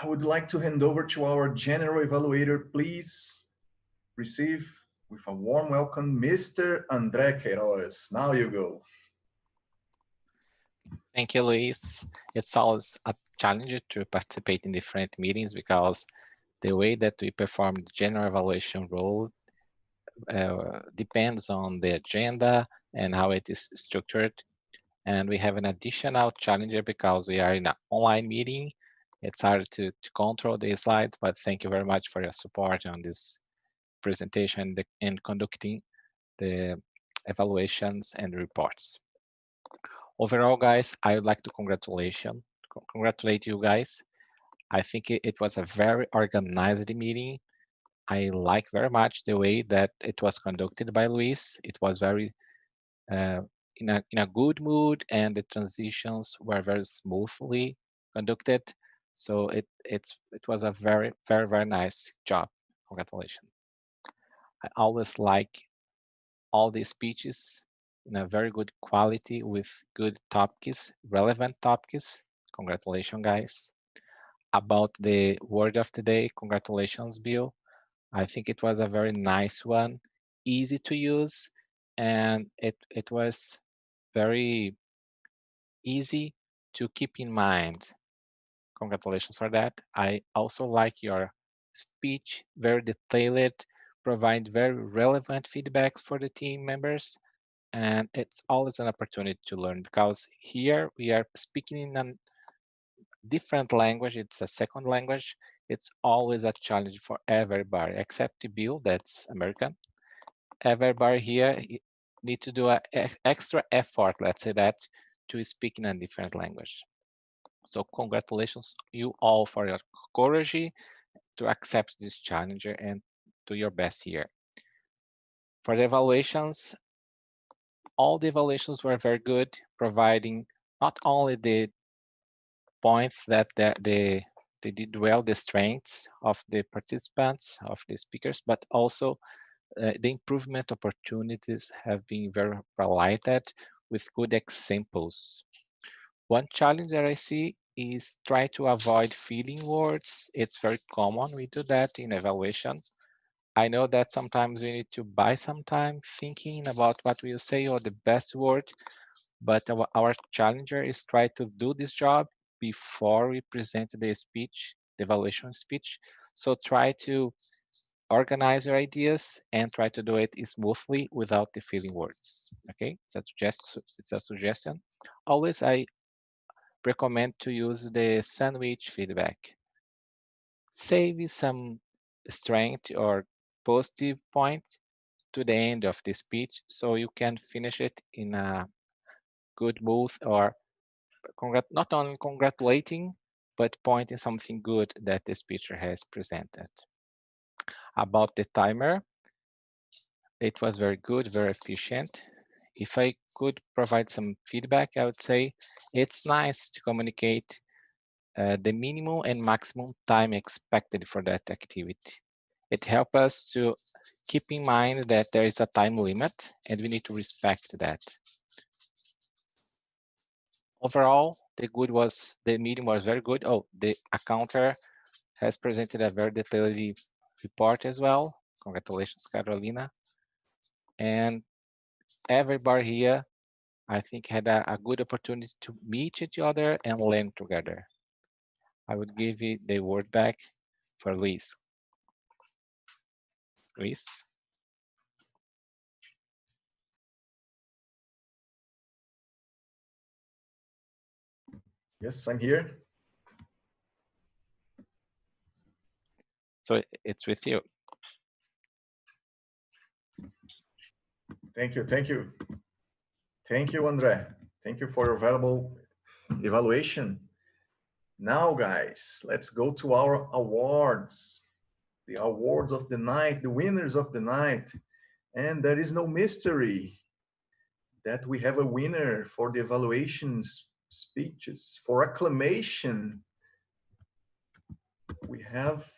I would like to hand over to our general evaluator. Please receive with a warm welcome, Mr. André Queiroz. Now you go.
Thank you, Luis. It's always a challenge to participate in different meetings because the way that we perform the general evaluation role depends on the agenda and how it is structured. And we have an additional challenge because we are in an online meeting. It's hard to control the slides, but thank you very much for your support on this presentation and conducting the evaluations and reports. Overall, guys, I would like to congratulate you guys. I think it was a very organized meeting. I like very much the way that it was conducted by Luis. It was very in a good mood, and the transitions were very smoothly conducted. So it was a very nice job. Congratulations. I always like all the speeches in a very good quality with good topics, relevant topics. Congratulations, guys. About the word of the day, congratulations, Bill. I think it was a very nice one, easy to use, and it was very easy to keep in mind. Congratulations for that. I also like your speech, very detailed, provide very relevant feedbacks for the team members. And it's always an opportunity to learn because here we are speaking in a different language. It's a second language. It's always a challenge for everybody, except Bill, that's American. Everybody here need to do an extra effort, let's say that, to speak in a different language. So congratulations you all for your courage to accept this challenge and do your best here. For the evaluations, all the evaluations were very good, providing not only the points that they did well, the strengths of the participants, of the speakers, but also the improvement opportunities have been very highlighted with good examples. One challenge that I see is try to avoid filling words. It's very common. We do that in evaluation. I know that sometimes we need to buy some time thinking about what we'll say or the best word, but our challenger is try to do this job before we present the speech, the evaluation speech. So try to organize your ideas and try to do it smoothly without the filling words. Okay, it's a suggestion. Always I recommend to use the sandwich feedback. save some strength or positive point to the end of the speech, so you can finish it in a good mood, or not only congratulating, but pointing something good that the speaker has presented. About the timer, it was very good, very efficient. If I could provide some feedback, I would say it's nice to communicate the minimum and maximum time expected for that activity. It helps us to keep in mind that there is a time limit and we need to respect that. Overall, the meeting was very good. Oh, the Ah-Counter has presented a very detailed report as well. Congratulations, Carolina. And everybody here, I think, had a good opportunity to meet each other and learn together. I would give you the word back for Luis. Luis?
Yes, I'm here.
So it's with you.
Thank you, thank you. Thank you, Andre. Thank you for your valuable evaluation. Now, guys, let's go to our awards. The awards of the night, the winners of the night. And there is no mystery that we have a winner for the evaluations speeches. For acclamation, we have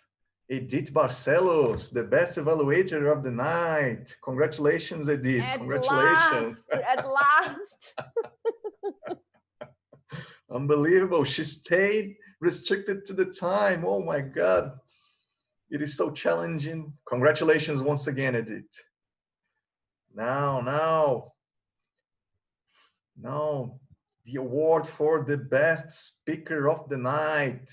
Edith Barcelos, the best evaluator of the night. Congratulations, Edith. Congratulations.
At last.
Unbelievable. She stayed restricted to the time. Oh my God. It is so challenging. Congratulations once again, Edith. Now, the award for the best speaker of the night.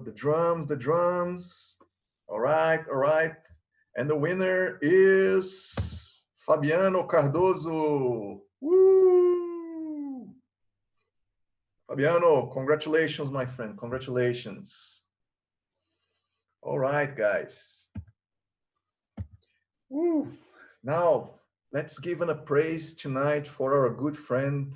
The drums. All right. And the winner is Fabiano Cardoso. Woo! Fabiano, congratulations, my friend. Congratulations. All right, guys. Woo. Now, let's give a praise tonight for our good friend,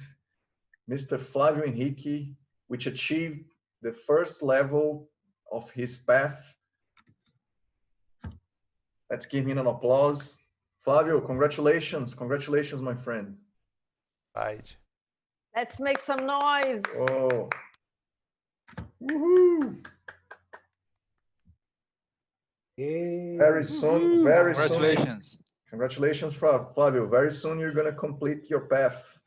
Mr. Flávio Henrique, which achieved the first level of his path. Let's give him an applause. Flávio, congratulations. Congratulations, my friend.
Right.
Let's make some noise.
Oh. Woohoo. Very soon,
Congratulations.
Congratulations, Flávio. Very soon you're going to complete your path.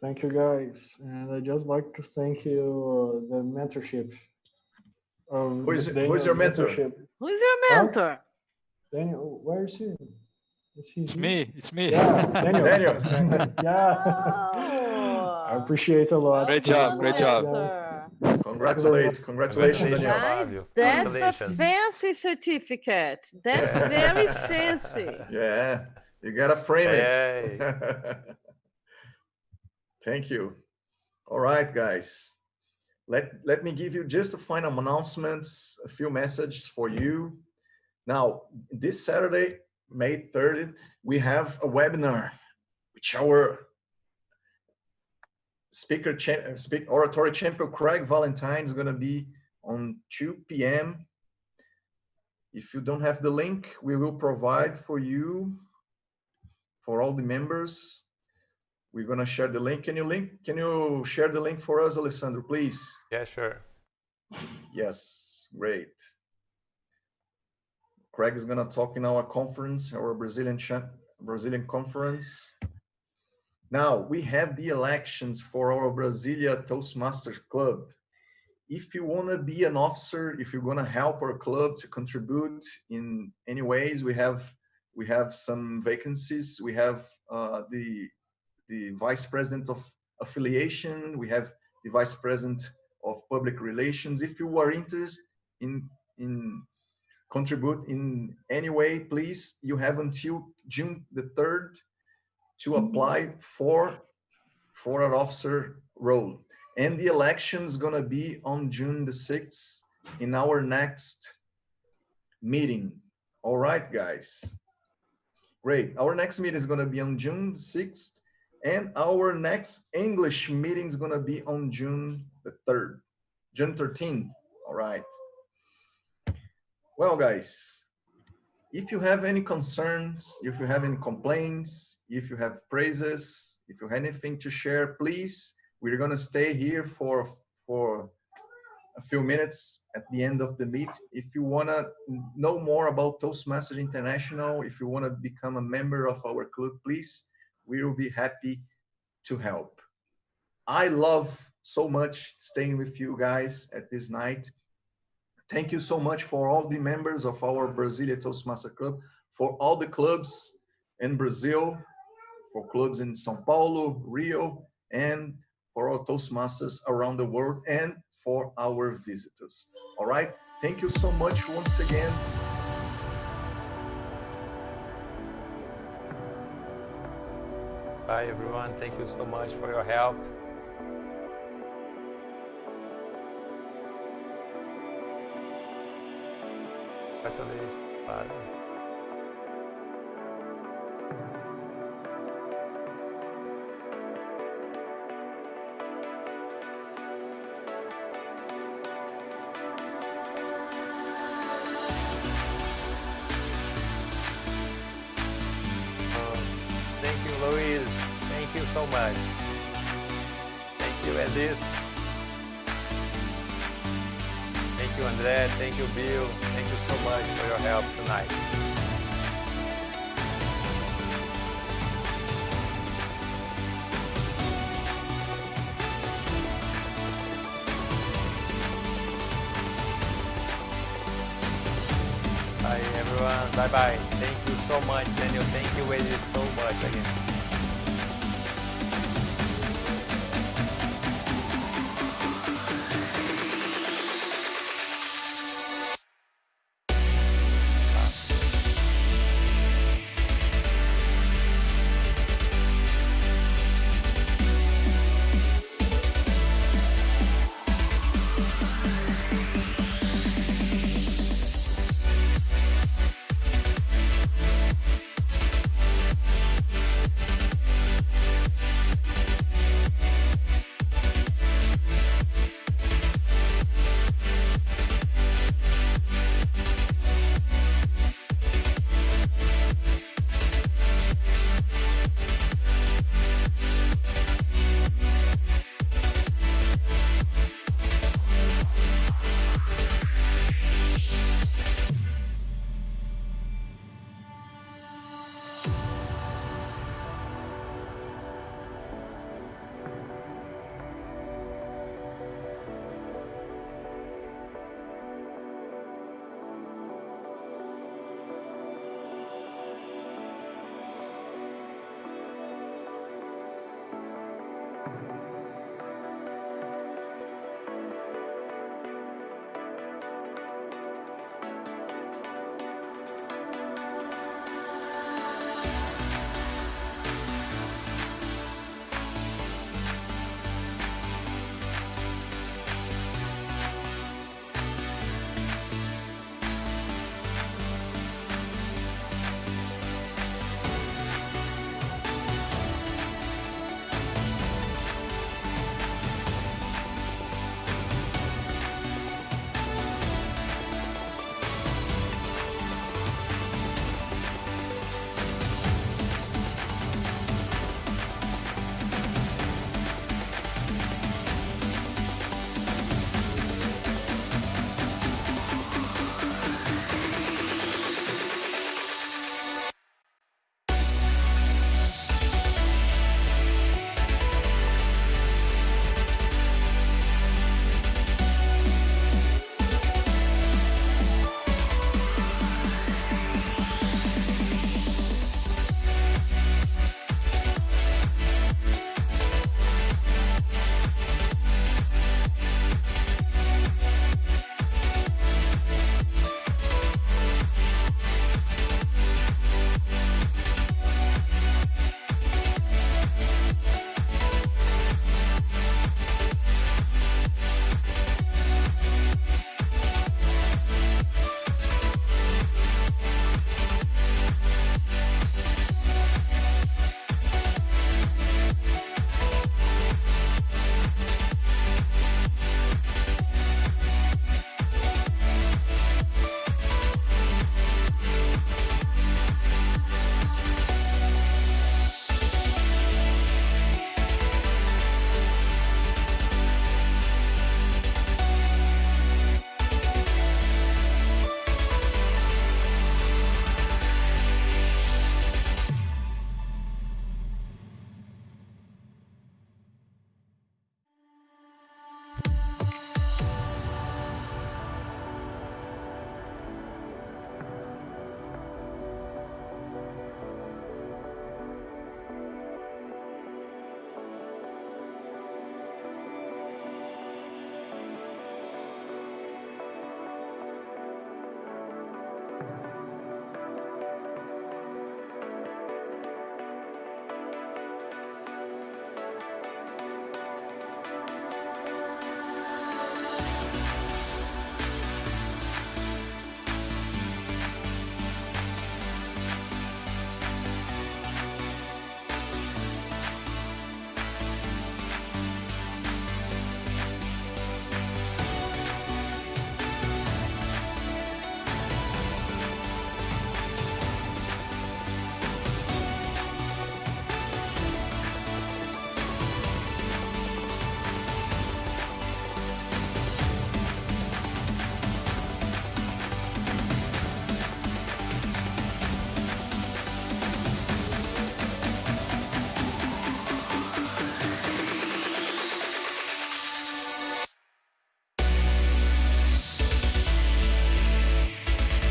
Thank you, guys. And I'd just like to thank you, the mentorship.
Who's your mentor?
Who's your mentor?
Daniel, where is he?
It's me.
Yeah, Daniel. Yeah.
Oh.
I appreciate a lot.
Great job.
Congratulations, Daniel.
Nice. That's a fancy certificate. That's very fancy.
Yeah, you gotta frame it. Thank you. All right, guys. Let me give you just a final announcements, a few messages for you. Now, this Saturday, May 30th, we have a webinar, which our oratory champion Craig Valentine is going to be on 2 p.m. If you don't have the link, we will provide for you, for all the members. We're going to share the link. Can you share the link for us, Alessandro, please?
Yeah, sure.
Yes, great. Craig is going to talk in our conference, our Brazilian conference. Now, we have the elections for our Brasília Toastmasters Club. If you want to be an officer, if you're going to help our club to contribute in any ways, we have some vacancies. We have the vice president of affiliation. We have the vice president of public relations. If you are interested in contribute in any way, please, you have until June the 3rd to apply for an officer role. And the election is going to be on June the 6th. in our next meeting. All right, guys. Great. Our next meeting is going to be on June 6th, and our next English meeting is going to be on June the 3rd, June 13th. All right. Well, guys, if you have any concerns, if you have any complaints, if you have praises, if you have anything to share, please, we're going to stay here for a few minutes at the end of the meet. If you want to know more about Toastmasters International, if you want to become a member of our club, please, we will be happy to help. I love so much staying with you guys at this night. Thank you so much for all the members of our Brasília Toastmaster Club, for all the clubs in Brazil, for clubs in São Paulo, Rio, and for our Toastmasters around the world, and for our visitors. All right. Thank you so much once again.
Bye, everyone. Thank you so much for your help. Congratulations. Bye. Louise, thank you so much. Thank you, Edith. Thank you, André. Thank you, Bill. Thank you so much for your help tonight. Bye, everyone. Bye-bye. Thank you so much, Daniel. Thank you, Edith, so much again.